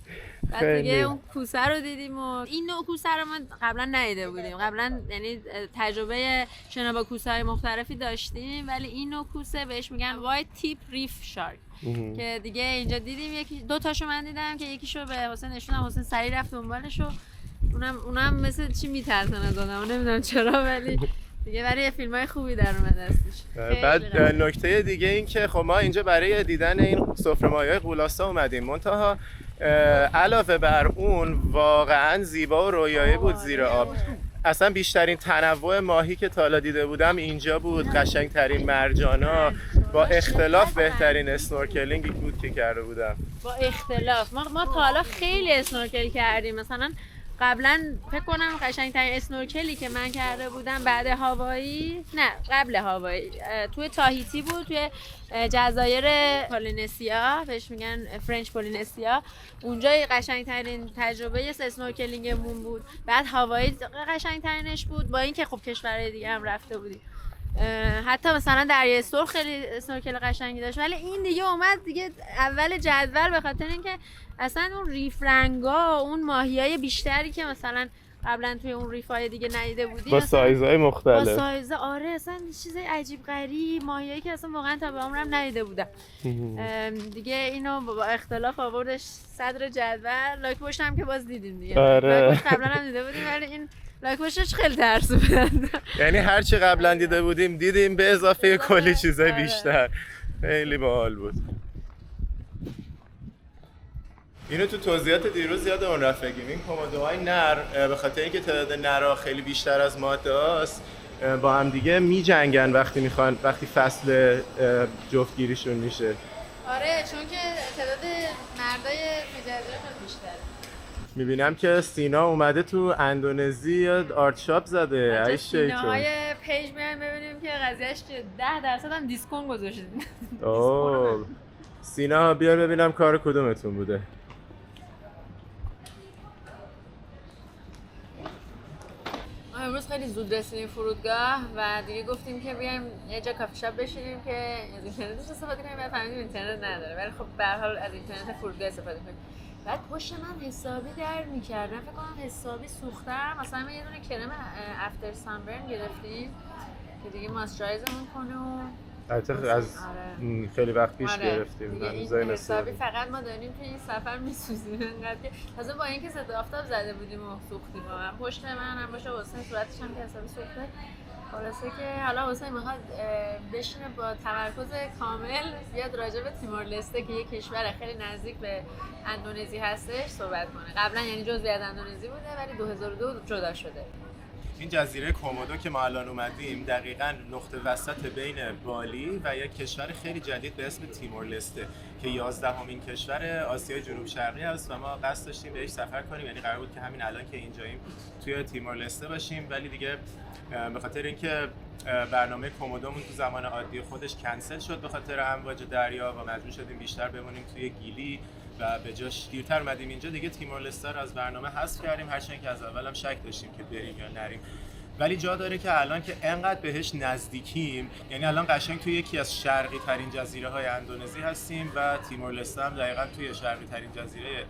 بعد دیگه اون کوسه رو دیدیم و این نوع کوسه رو ما قبلا ندیده بودیم. قبلا یعنی تجربه شنا با کوسه‌های مختلفی داشتیم، ولی این نوع کوسه بهش میگن وایت تیپ ریف شارک که دیگه اینجا دیدیم. یکی دو تاشو من دیدم که یکیشو به حسین نشونم، حسین سریع رفت دنبالشو. اونم مثل چی میترسن از آدم، نمیدونم چرا، ولی دیگه برای فیلم‌های خوبی در اومد هستش. بعد نکته دیگه این که خب ما اینجا برای دیدن این سفره‌ماهی‌های غولاسا اومدیم، منتها علاوه بر اون واقعا زیبا و رویایی بود زیر آب. اصلا بیشترین تنوع ماهی که تا حالا دیده بودم اینجا بود. قشنگترین مرجانا، با اختلاف بهترین اسنورکلینگی بود که کرده بودم. با اختلاف ما تا حالا خیلی اسنورکل کردیم. مثلا قبلا فکر کنم قشنگترین اسنورکلی که من کرده بودم بعد هاوایی، نه قبل هاوایی، توی تاهیتی بود، توی جزایر پولینزیا، بهش میگن فرنچ پولینزیا. اونجا قشنگترین تجربه اسنورکلینگمون بود. بعد هاوایی قشنگترینش بود، با اینکه خب کشورهای دیگه هم رفته بودیم. حتی مثلا دریای سرخ خیلی اسنورکل قشنگی داشت، ولی این دیگه اومد دیگه اول جدول، به خاطر اینکه اصلا اون ریف رنگا، اون ماهیای بیشتری که مثلا قبلا توی اون ریفای دیگه ندیده بودیم، با سایزهای مختلف، با سایز، آره اصلا چیز عجیب غریب، ماهیایی که اصلا واقعا تا به عمرم ندیده بودم. دیگه اینو با اختلاف آوردش صدر جدول. لاک پشت هم که باز دیدیم دیگه. آره. لاک پشت قبلا هم دیده بودیم، ولی این لاک پشتش خیلی ترسوند. یعنی هر چی قبلا دیده بودیم دیدیم به اضافه کلی چیزای بیشتر. خیلی باحال بود. اینو تو توضیحات دیروز یادمون رفت بگیم، این کومودوهای نر به خاطر اینکه تعداد نرها خیلی بیشتر از ماده است، با هم دیگه میجنگن وقتی فصل جفتگیریشون میشه. آره، چون که تعداد مردای جزیره خیلی بیشتره. میبینم که سینا اومده تو اندونزی آرتشاپ زده. ای شیطون. سیناهای پیج میایم ببینیم که قضیهش 10% هم دیسکونت گذاشتید. اوه سینا بیار ببینم کار کدومتون بوده. امروز خیلی زود رسیدیم فرودگاه و دیگه گفتیم که بیایم یه جا کافی شاپ بشینیم که از اینترنتش استفاده کنیم. بعد فهمیدیم اینترنت نداره، ولی خب به هر حال از اینترنت فرودگاه استفاده کنیم. بعد پشت من حسابی درد می‌کردم، فکر کنم حسابی سوختم. مثلا ما یه دونه کرم افتر سانبرن گرفتیم که دیگه ماسترایزمون کنه و از خیلی وقت پیش گرفتیم. دیگه این حسابی فقط ما داریم که این سفر میسوزیم انقدر که تازه با اینکه ضد آفتاب زده بودیم و سوختیم. و پشت من هم باشه حسین صورتش هم که حسابی سوخته. خلاصه که حالا حسین میخواد بشینه با تمرکز کامل بیاد راجع به تیمور لسته که یک کشور خیلی نزدیک به اندونزی هستش صحبت کنه. قبلا یعنی جزئی از اندونزی بوده ولی 2002 جدا شده. این جزیره کومودو که ما الان اومدیم دقیقاً نقطه وسط بین بالی و یک کشور خیلی جدید به اسم تیمور لسته که 11مین کشور آسیای جنوب شرقی است و ما قصد داشتیم بهش سفر کنیم. یعنی قرار بود که همین الان که اینجاییم توی تیمور لسته باشیم، ولی دیگه به خاطر اینکه برنامه کومودومون تو زمان عادی خودش کنسل شد به خاطر امواج دریا و مجبور شدیم بیشتر بمونیم توی گیلی و به جاش دیرتر اومدیم اینجا. دیگه تیمور لسته رو از برنامه حذف کردیم، هرچند که از اولم شک داشتیم که بریم یا نریم. ولی جا داره که الان که انقدر بهش نزدیکیم، یعنی الان قشنگ توی یکی از شرقی ترین جزیره های اندونزی هستیم و تیمور لسته هم دقیقاً توی شرقی ترین جزیره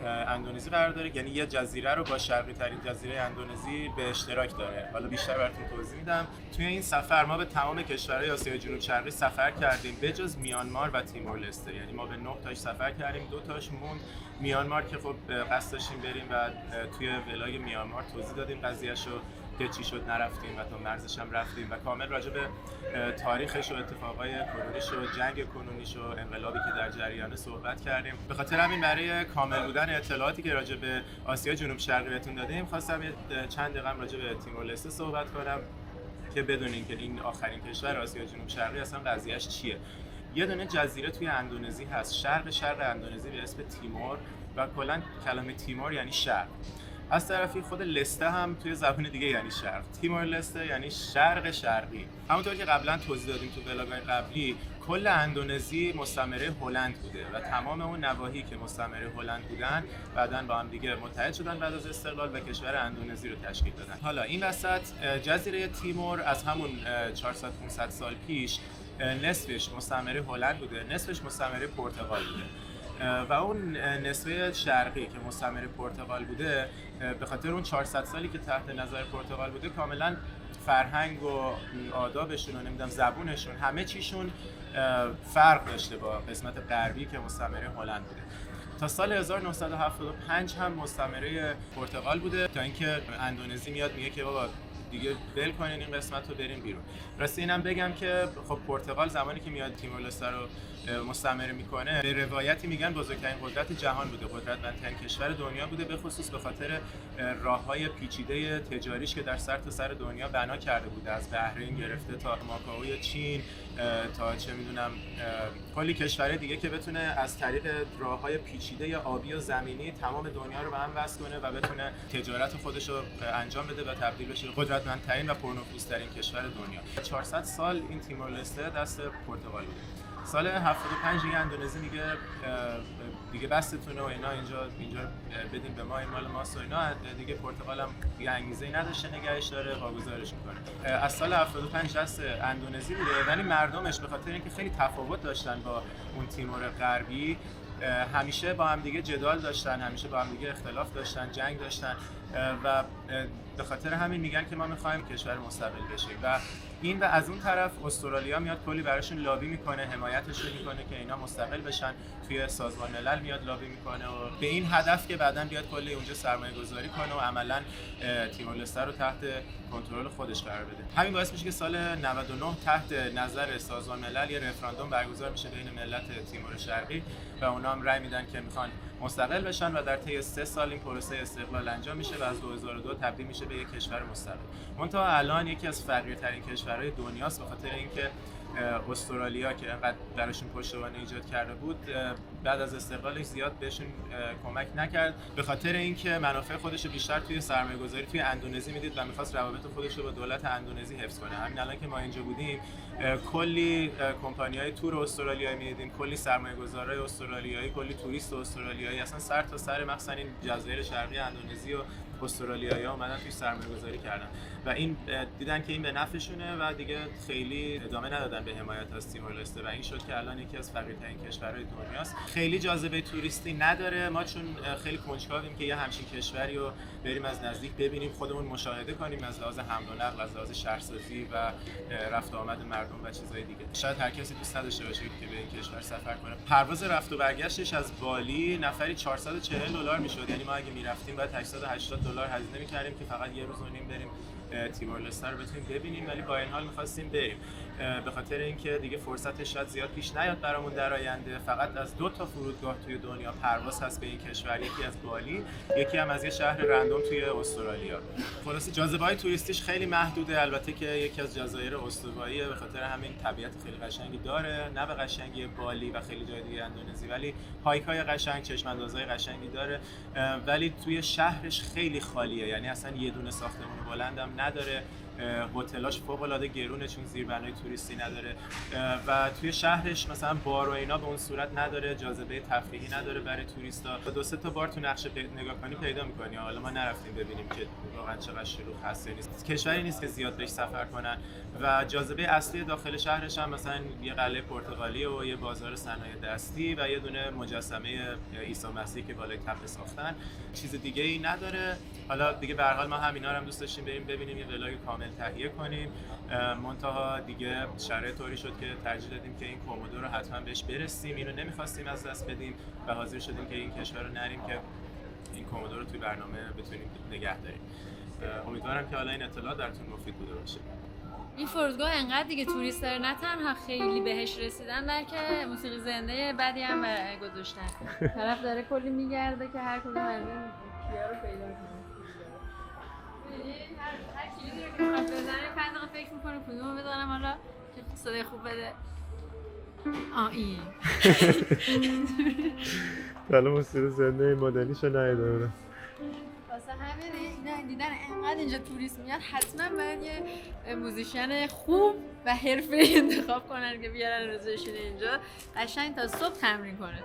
اندونزی قرار داره. یعنی یه جزیره رو با شرقی ترین جزیره اندونزی به اشتراک داره. حالا بیشتر براتون توضیح میدم. توی این سفر ما به تمام کشورهای آسیای جنوب شرقی سفر کردیم بجز میانمار و تیمور لسته. یعنی ما به 9 تاش سفر کردیم، 2 تاش موند. میانمار که خب قصد داشتیم بریم و توی ولای میانمار توضیح دادیم قضیه‌شو که چی شد نرفتیم و تا مرزش هم رفتیم و کامل راجع به تاریخش و اتفاقای کنونیش و جنگ کنونیش و انقلابی که در جریان صحبت کردیم. به خاطر همین برای کامل بودن اطلاعاتی که راجع به آسیا جنوب شرقی بهتون دادیم خواستم چند دقیقه راجع به تیمور لسته صحبت کنم که بدونین که این آخرین کشور آسیا جنوب شرقی اصلا قضیهش چیه. یه دونه جزیره توی اندونزی هست، شرق اندونزی به اسم تیمور و کلا کلمه تیمور یعنی شرق از طرفی خود لسته هم توی زبان دیگه یعنی شرق. تیمور لسته یعنی شرق شرقی. همونطور که قبلا توضیح دادیم تو ولاگ‌های قبلی، کل اندونزی مستعمره هلند بوده و تمام اون نواحی که مستعمره هلند بودن بعداً با هم دیگه متحد شدن بعد از استقلال و کشور اندونزی رو تشکیل دادن. حالا این وسط جزیره تیمور از همون 400-500 سال پیش نصفش مستعمره هلند بوده، نصفش مستعمره پرتغال بوده. و اون نصفه شرقی که مستعمره پرتغال بوده به خاطر اون 400 سالی که تحت نظر پرتغال بوده کاملا فرهنگ و آدابشون و نمیدونم زبونشون همه چیشون فرق داشته با قسمت غربی که مستعمره هلند بوده. تا سال 1975 هم مستعمره پرتغال بوده تا اینکه اندونزی میاد میگه که بابا دیگه ول کنین این قسمت رو بریم بیرون. راستی اینم بگم که خب پرتغال زمانی که میاد تیمور لسته رو مستعمره میکنه به روایتی میگن بزرگترین قدرت جهان بوده، قدرتمندترین کشور دنیا بوده، به خصوص به خاطر راههای پیچیده تجاریش که در سرتاسر دنیا بنا کرده بوده، از بحرین گرفته تا ماکائوی چین تا چه میدونم کلی کشور دیگه که بتونه از طریق راههای پیچیده آبی و زمینی تمام دنیا رو به هم وصل کنه و بتونه تجارت خودش رو انجام بده و تبدیل بشه قدرتمندترین و پرنفوذترین کشور دنیا. 400 سال این تیمور لسته دست پرتغال بوده. سال 75 دیگه اندونزی میگه دیگه بستتونه و اینا اینجا بدیم به ما، این مال ماست و اینا. دیگه پرتغال هم دیگه انگیزه‌ای نداشته نگهش داره، واگذارش میکنه. از سال 75 دست اندونزی بوده، ولی مردمش به خاطر اینکه خیلی تفاوت داشتن با اون تیمور غربی همیشه با هم دیگه جدال داشتن، همیشه با هم دیگه اختلاف داشتن، جنگ داشتن و به خاطر همین میگن که ما میخوایم کشور مستقل بشیم. و این و از اون طرف استرالیا میاد کلی براشون لابی میکنه، حمایتشون میکنه که اینا مستقل بشن، توی سازمان ملل میاد لابی میکنه و به این هدف که بعداً بیاد کلی اونجا سرمایه گذاری کنه و عملاً تیمور لسته رو تحت کنترل خودش قرار بده. همین باعث میشه که سال 99 تحت نظر سازمان ملل یه رفراندوم برگزار میشه بین ملت تیمور شرقی و اونا هم رأی میدن که میخوان مستقل بشن و در طی 3 سال این پروسه استقلال انجام میشه و از 2002 تبدیل میشه به یک کشور مستقل. منتها الان یکی از فقیرترین کشورهای دنیاست به خاطر اینکه استرالیا که انقدر براشون پشتوانه ایجاد کرده بود بعد از استقلالش زیاد بهشون کمک نکرد، به خاطر اینکه منافع خودش رو بیشتر توی سرمایه‌گذاری توی اندونزی میدید و می‌خواست روابط خودش رو با دولت اندونزی حفظ کنه. همین الان که ما اینجا بودیم کلی کمپانی‌های تور استرالیایی می‌دیدیم، کلی سرمایه‌گذارای استرالیایی، کلی توریست استرالیایی، اصلا سر تا سر مخصوصا این جزایر شرقی اندونزی و استرالیایی‌ها اومدن توی سرمایه‌گذاری کردن و این دیدن که این به نفعشونه و دیگه خیلی ادامه ندادن به حمایت از تیمور لسته و این شد که الان یکی از فقیرترین کشورهای دنیاست. خیلی جاذبه توریستی نداره، ما چون خیلی کنجکاویم که یه همچین کشوری رو بریم از نزدیک ببینیم، خودمون مشاهده کنیم از لحاظ حمل و نقل، از لحاظ شهرسازی و رفت و آمد مردم و چیزهای دیگه. شاید هر کسی دوست نداشته باشه که به این کشور سفر کنه. پرواز رفت و برگشتش از بالی نفری $440 میشد، یعنی ما اگه میرفتیم باید $880 هزینه می‌کردیم که فقط یه روز و نیم بریم تیمور لسته رو بتونیم ببینیم، ولی با این حال می‌خواستیم بریم به خاطر اینکه دیگه فرصتش شاید زیاد پیش نیاد برامون در آینده. فقط از 2 تا فرودگاه توی دنیا پرواز هست به این کشور، یکی از بالی، یکی هم از یه شهر رندوم توی استرالیا. خلاصه جاذبه‌های توریستیش خیلی محدوده، البته که یکی از جزایر استواییه، به خاطر همین طبیعت خیلی قشنگی داره، نه به قشنگی بالی و خیلی جای دیگه اندونزی، ولی هایک‌های قشنگ، چشم‌اندازهای قشنگی داره، ولی توی شهرش خیلی خالیه، یعنی اصلا یه دونه ساختمون بلندم نداره، هتلاش فوق‌العاده گرونه چون زیربنای توریستی نداره و توی شهرش مثلا بار و اینا به اون صورت نداره، جاذبه تفریحی نداره برای توریستا. 2-3 تا بار تو نقشه نگاه کنی پیدا می‌کنی، حالا ما نرفتیم ببینیم که واقعا چقدر شلوغ هست. نیست کشوری نیست که زیاد بهش سفر کنن و جاذبه اصلی داخل شهرش هم مثلا یه قلعه پرتغالی و یه بازار صنایع دستی و یه دونه مجسمه عیسی مسیح که بالای تپه ساختن، چیز دیگه‌ای نداره. حالا دیگه به هر حال ما همینا رو هم دوست داشتیم بریم ببینیم، یه ولاگ کامل تهیه کنیم، منتها دیگه شرایط طوری شد که ترجیح دادیم که این کومودو رو حتما بهش برسیم، اینو نمی‌خواستیم از دست بدیم و حاضر شدیم که این کشور رو نریم که این کومودو رو توی برنامه بتونیم نگه داریم. امیدوارم که حالا این اطلاعات براتون مفید بوده باشه. این فرودگاه انقدر دیگه توریست داره، نه تنها خیلی بهش رسیدن بلکه موسیقی زنده بدی هم گذاشتن. طرف داره کلی میگرده که هر کدوم از این کیا رو پیدا کنه. هر کلیدی رو که میخواد بزنه 5 دقیقه فکر میکنه کدومو بزنم حالا که صدای خوب بده. این حالا موسیقی زنده مدلیشو ندیده بودم. واسه همه دیدن اینقدر اینجا توریست میاد حتما باید یه موزیشین خوب و حرفه‌ای انتخاب کنن که بیارن روزشون اینجا قشنگ تا صبح تمرین کنه.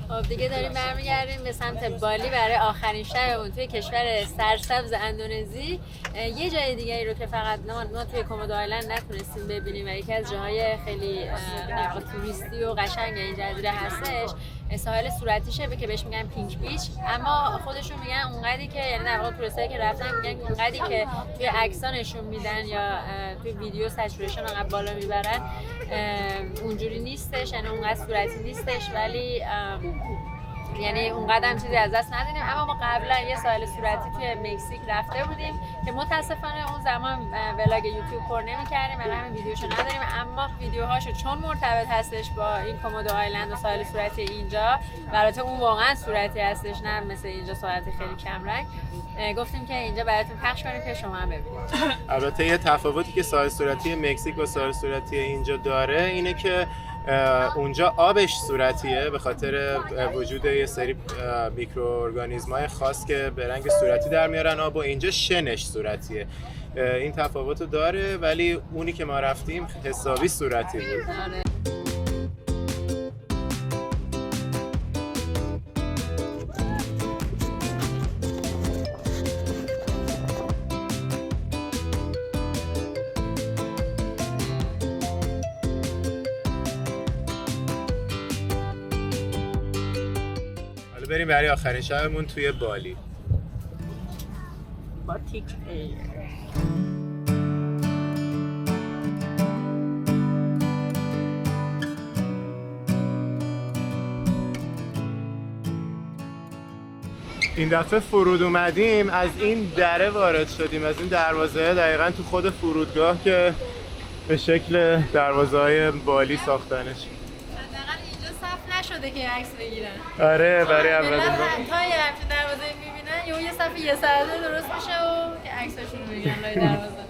خب دیگه داریم برمیگردیم به سمت بالی برای آخرین شبمون توی کشور سرسبز اندونزی. یه جای دیگه رو که فقط ما توی کومودو آیلند نتونستیم ببینیم و یکی از جاهای خیلی توریستی و قشنگ این جزیره هستش ساحل صورتیشه که بهش میگن پینک بیچ، اما خودشون میگن اونقدری که یعنی در واقع توریستایی که رفتن میگن اونقدری که توی عکس‌ها نشون میدن یا توی ویدیو سچوریشن انقدر بالا میبرن اونجوری نیستش، یعنی اونقدر صورتی نیستش، ولی یعنی اونقدر هم چیزی از دست ندیدیم. اما ما قبلا یه ساحل صورتی توی مکزیک رفته بودیم که متاسفانه اون زمان ولاگ یوتیوب پر نمی‌کردیم، الان همین ویدیوشو نداریم، اما ویدیوهاشو چون مرتبط هستش با این کومودو آیلند و ساحل صورتی اینجا، البته اون واقعا صورتی هستش نه مثل اینجا صورت خیلی کم رنگ، گفتیم که اینجا براتون پخش کنیم که شما هم ببینید. البته یه تفاوتی که ساحل صورتی مکزیک و ساحل صورتی اینجا داره اینه که اونجا آبش صورتیه به خاطر وجود یه سری میکروارگانیسم‌های خاص که به رنگ صورتی در میارن آب، و اینجا شنش صورتیه. این تفاوتو داره، ولی اونی که ما رفتیم حسابی صورتی بود. بریم برای آخرین شبمون توی بالی. باتیک ایر. این دفعه فرود اومدیم از این دره وارد شدیم، از این دروازه دقیقاً تو خود فرودگاه که به شکل دروازه‌های بالی ساختنش. نشده که عکس بگیرن. آره برای اولین بار تا یه همچین دروازه میبینن یه صفحه یه ساعته درست میشه و که عکساشون رو بگیرن لای دروازه.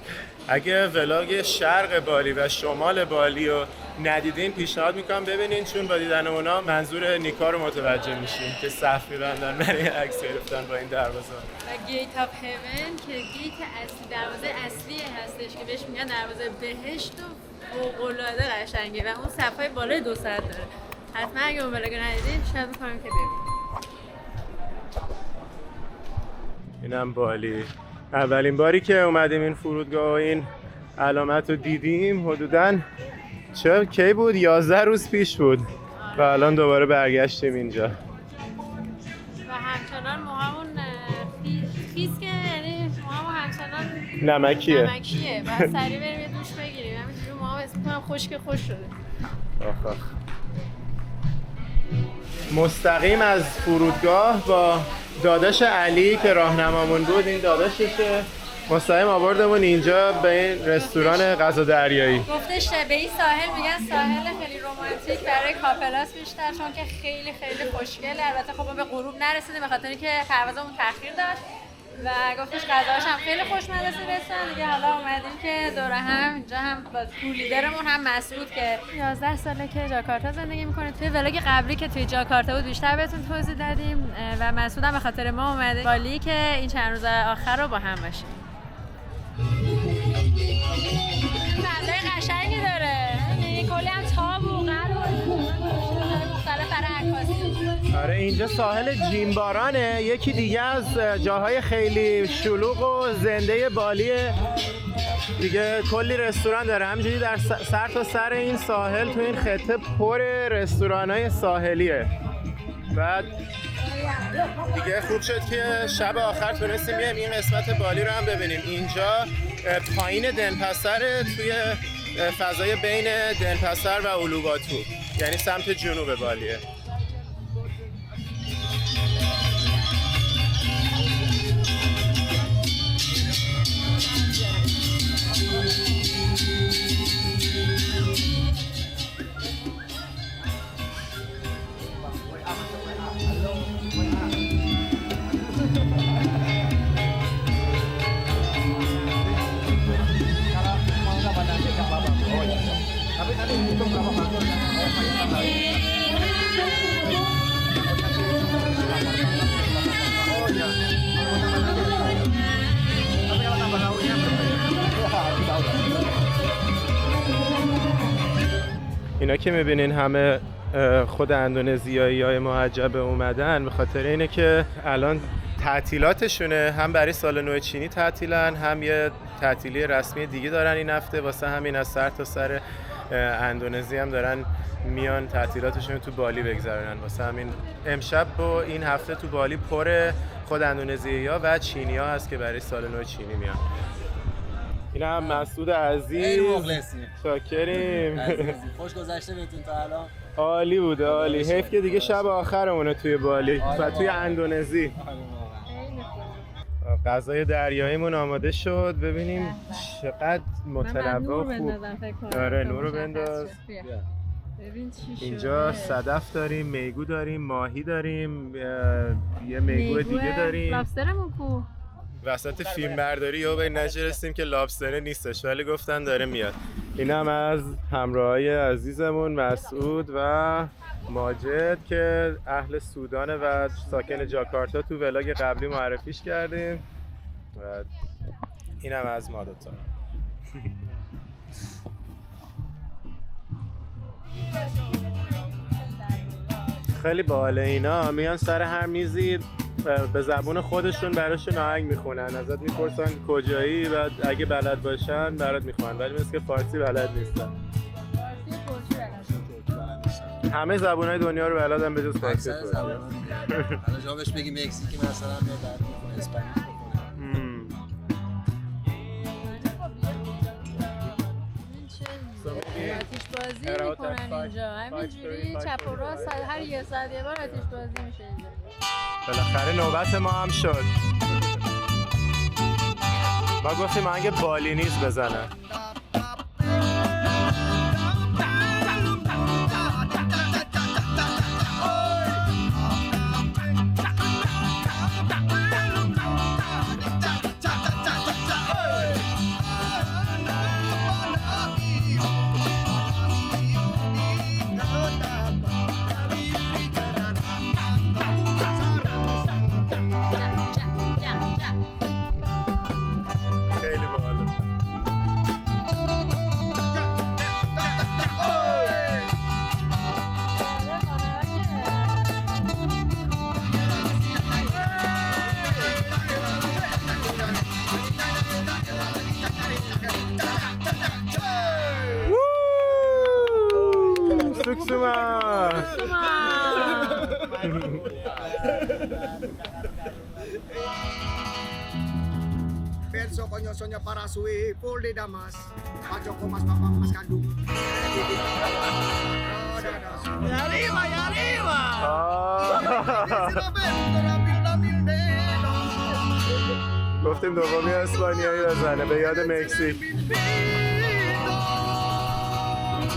اگه ولاگ شرق بالی و شمال بالی رو ندیدین پیشنهاد میکنم ببینین، چون با دیدن اونا منظور نیکا رو متوجه میشین که صف می‌بندن برای عکس گرفتن با این دروازه. و گیت آف هیون که گیت اصلی دروازه اصلی هستش که بهش میگن دروازه بهشت و فوق‌العاده قشنگه و اون صفحه بالای 2 ساعت داره. حتما اگه اون ولاگ ندیدین شاید می‌کنم که ببینید. اینم بالی. اولین باری که اومدیم این فرودگاه و این علامت رو دیدیم حدوداً کی بود؟ 11 روز پیش بود و الان دوباره برگشتیم اینجا. و همچنان موهامون خیس که یعنی موهامون همچنان نمکیه. بعد سریع بریم یه دوش بگیریم. همینجوری موهام اسم کنم خشک خوش شده. آخ. مستقیم از فرودگاه با داداش علی که راهنمامون بود، این داداششه، مستقیم آوردمون اینجا به این رستوران غذا دریایی. گفتش به این ساحل میگن ساحل خیلی رمانتیک برای کاپلاس بیشتر، چون که خیلی خیلی خوشگله. البته خب ما به غروب نرسیدیم به خاطر اینکه پروازمون تاخیر داشت و گفتش غذاهاش هم خیلی خوشمزه رسیدن دیگه. حالا اومدیم که دوره هم اینجا هم با تور لیدرمون هم مسعود که 11 ساله که جاکارتا زندگی میکنه. توی ولاگ قبلی که توی جاکارتا بود بیشتر بهتون توضیح دادیم و مسعود هم به خاطر ما اومده بالی که این چند روز آخر رو با هم باشیم. فضای قشنگی داره، یعنی کلی هم تاب و قلب و مختلف برای عکاسی. آره اینجا ساحل جیمبارانه، یکی دیگه از جاهای خیلی شلوغ و زنده بالیه دیگه. کلی رستوران داره همینجوری در سر تا سر این ساحل. تو این خطه پر رستوران‌های ساحلیه. بعد دیگه خوب شد که شب آخر تونستیم بیایم این قسمت بالی رو هم ببینیم. اینجا پایین دنپسر، توی فضای بین دنپسر و اولوگاتو، یعنی سمت جنوب بالیه. اینا که میبینین همه خود اندونزیایی‌های محجبه اومدن به خاطر اینه که الان تعطیلاتشونه، هم برای سال نو چینی تعطیلن، هم یه تعطیلی رسمی دیگه دارن این هفته، واسه همین از سر تا سر اندونزی هم دارن میان تعطیلاتشون تو بالی بگذرونن. واسه همین امشب با این هفته تو بالی پر خود اندونزیایی‌ها و چینی‌ها هست که برای سال نو چینی میان. این هم مسعود عزیز. خیلی مخلصیم. شاکریم. خوش گذشته بهتون تا الان. عالی بوده، عالی. حیف که دیگه شب آخرمونه توی بالی و توی اندونزی. غذای دریاییمون آماده شد، ببینیم چقدر متنوع و خوب. آره نور رو بنداز. ببین چی شده. اینجا صدف داریم، میگو داریم، ماهی داریم، یه میگو دیگه داریم. لابسترمون کو؟ وسط فیلم برداری یا به نتیجه رسیدیم که لابستر نیستش ولی گفتن داره میاد. این هم از همراهای عزیزمون مسعود و ماجد که اهل سودانه و ساکن جاکارتا، تو ولاگ قبلی معرفیش کردیم. و این هم از ما دوتا. خیلی باحاله، اینا میان سر هر میزی به زبون خودشون براشون آهنگ میخونن، ازت میپرسن کجایی و اگه بلد باشن برات میخونن، ولی مثل که فارسی بلد نیستن. همه زبونهای دنیا رو بلدن به جز فارسی. حالا جا بهش بگی مکزیکی مثلا میاد درد میکنه، اسپانیش میکنه. آتیش بازی میکنن اینجا، همینجوری چپ و راست هر یه ساعت یه بار آتیش بازی میشه اینجا. بالاخره نوبت ما هم شد. ما گفتیم آهنگ بالینیز بزنن. Verso konyosonya para suwi full di damas Pacoko mas papang mas kandung Ya arriba ya arriba گفتیم دومی اسپانیایی بزنه به یاد مکزیک.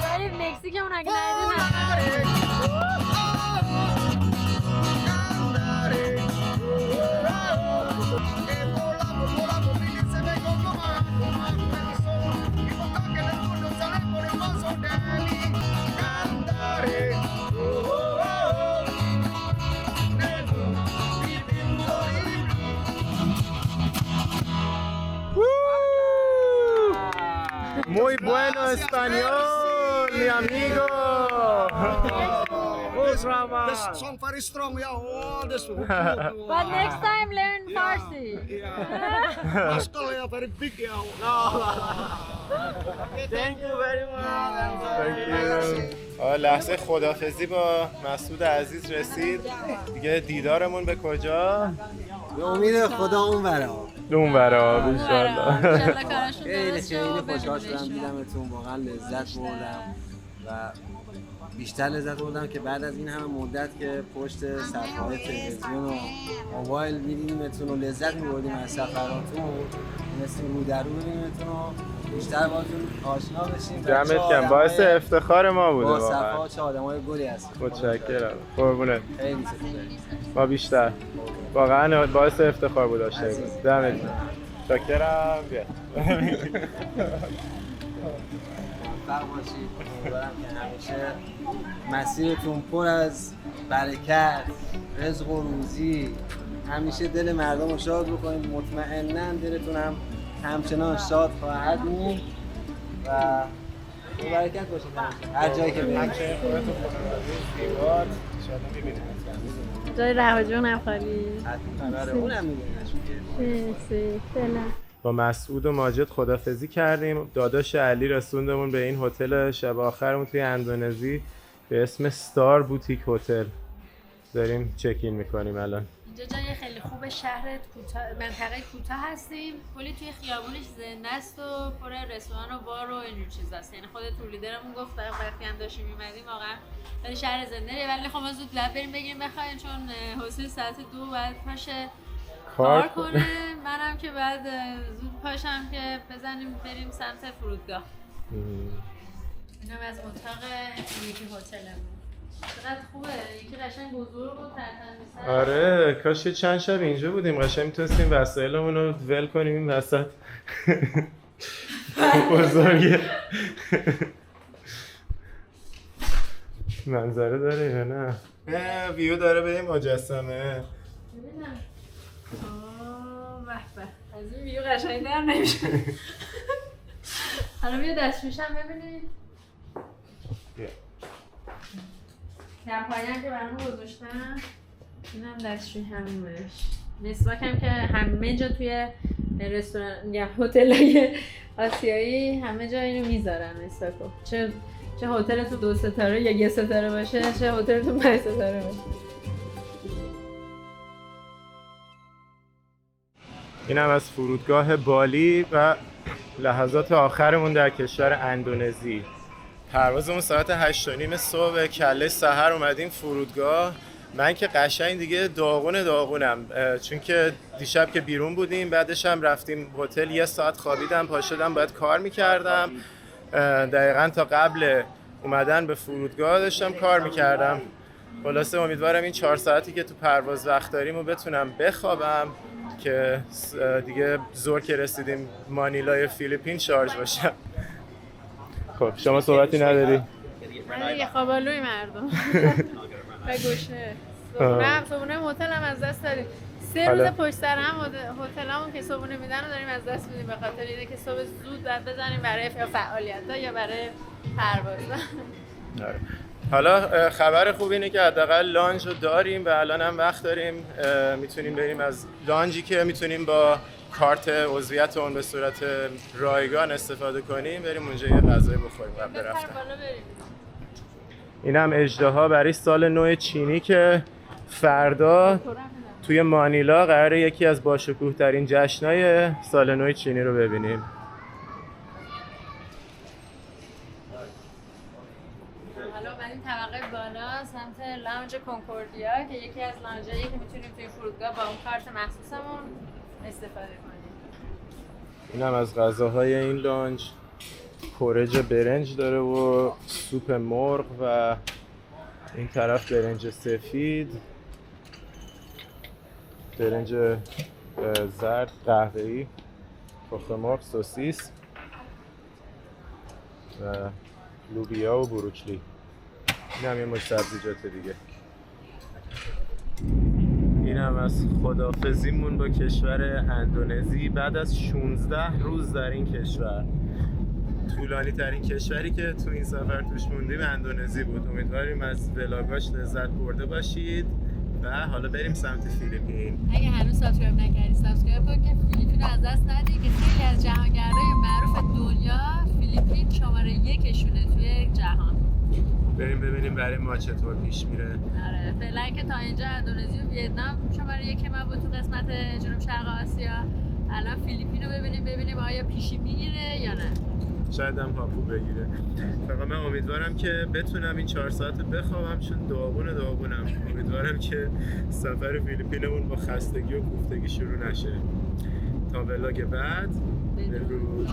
ولی مکزیک همون اگه نهیده Muy bueno español, mi amigo. This song very strong ya. Oh, this. But next time learn Farsi. Yeah. Pascal ya very big ya. Thank you very much. Thank you. لحظه خدافزی با مسعود عزیز رسید. دیگه دیدارمون به کجا؟ به امید خدا اون برا. اون برا ان شاء الله. خیلی خوشحال شدم دیدمتون، واقعا لذت بردم و بیشتر لذت بردم که بعد از این همه مدت که پشت صفحه‌های تلویزیون و موبایل می‌بینیمتون و لذت می‌بردیم از سفراتون، مثل رو در رو ببینیمتون و بیشتر باهاتون آشنا بشیم. دمت گرم، باعث افتخار ما بوده واقعا. واقعا. با صفحات چه آدمای گلی هستید. متشکرم. قربونت. خیلی ستاره. ما بیشتر. واقعا باعث افتخار بود داشته باشیم. دمت گرم. شکرم. بیا. موفق باشید. امیدوارم که همیشه مسیرتون پر از برکت، رزق و روزی، همیشه دل مردم رو شاد بکنید. مطمئناً دلتون هم همچنان شاد خواهد بود و برکت باشه هر جایی که بریم. همچنین خودتون خانواده زیبات انشاءالله می‌بینیم. جای رها جونم خالی. حتما اونم می‌بینیم. با مسعود و ماجد خدافظی کردیم. داداش علی رسوندمون به این هتل شب آخرمون توی اندونزی به اسم استار بوتیک هتل. داریم چکین میکنیم الان. اینجا جای خیلی خوب شهر منطقه کوتاه هستیم. کلی توی خیابونش زنده است و پر رستوران و بار و اینجور چیزاست. یعنی خود تور لیدرمون گفت وقتی هم داشتیم می‌اومدیم واقعا خیلی شهر زنده‌ایه، ولی خب ما زود بریم بگیم بخوایم چون حسین ساعت 2 بعد پاشه کار کنه. منم که بعد زود پاشم که بزنیم بریم سمت فرودگاه. اینم از اتاق یکی هتلمون. چقدر خوبه، یکی قشنگ بزرگ و ترتمیز. آره کاش چند شب اینجا بودیم، قشنگ میتونستیم وسایلمون رو ول کنیم این وسط. بزرگه. منظره داره یا نه؟ ویو داره به این مجسمه. ببینم. به به. از این ویو قشنگ در نمیشه. حالا بیا دستشویش هم ببینید. کمپایی هم که برامون گذاشتن. اینم دستشوی همونش. مسواک هم که همه جا توی رستوران یا هتل‌های آسیایی همه جا اینو میذارن مسواکو. چه هتل تو 2 ستاره یا 1 ستاره باشه، چه هتل تو 5 ستاره باشه. این هم از فرودگاه بالی و لحظات آخرمون در کشور اندونزی. پروازمون ساعت 8:30 صبح، کله سحر اومدیم فرودگاه. من که قشنگ دیگه داغونم چون که دیشب که بیرون بودیم، بعدش هم رفتیم هتل 1 ساعت خوابیدم، پا شدم باید کار میکردم. دقیقاً تا قبل اومدن به فرودگاه داشتم کار میکردم. خلاصه امیدوارم این 4 ساعتی که تو پرواز وقت داریم رو بتونم بخوابم که دیگه زور که رسیدیم مانیلای فیلیپین شارژ باشم. خب شما صحبتی نداری؟ من یه خوابالوی مردم و گوشه صبحونه هتل هم از دست دادیم. 3 روز پشت سر هم هتلمون که صبحونه میدن رو داریم از دست میدیم به خاطر اینه که صبح زود باید بزنیم برای فعالیت‌ها یا برای پرواز. حالا خبر خوب اینه که حداقل لانج رو داریم و الان هم وقت داریم میتونیم بریم از لانجی که میتونیم با کارت عضویت اون به صورت رایگان استفاده کنیم بریم اونجا یه غذای بخوریم قبل رفتن. این هم اژدها برای سال نو چینی که فردا توی مانیلا قراره یکی از باشکوه‌ترین جشن‌های سال نو چینی رو ببینیم. حالا اومدیم طبقه بالا سمت لانج کنکوردیا که یکی از لانجایی که میتونیم توی فرودگاه با اون کارت مخصوصمون استفاده کنیم. این هم از غذاهای این لانج، پورج برنج داره و سوپ مرغ و این طرف برنج سفید، برنج زرد قهوه‌ای، پخت مرغ، سوسیس و لوبیا و بروکلی. این هم یه مش سبزیجات دیگه. این هم از خداحافظیمون با کشور اندونزی بعد از 16 روز در این کشور. طولانی ترین کشوری که تو این سفر توش موندیم اندونزی بود. امیدواریم از ولاگاش لذت برده باشید و حالا بریم سمت فیلیپین. اگه هنوز سابسکرایب نکردی سابسکرایب کن که فیلیپین رو از دست ندی که خیلی از جهانگردای معروف دنیا فیلیپین شماره 1شونه توی جهان. بریم ببینیم برای ما چطور پیش میره. آره فعلا که تا اینجا اندونزی و ویتنام شماره 1 ما بود تو قسمت جنوب شرق آسیا. الان فیلیپین رو ببینیم آیا پیشی میگیره یا نه. شاید هم هاپو بگیره. فقط من امیدوارم که بتونم این 4 ساعت رو بخوابم چون داغونم. امیدوارم که سفر فیلیپینمون با خستگی و کوفتگی شروع نشه. تا ولاگ بعد بدرود.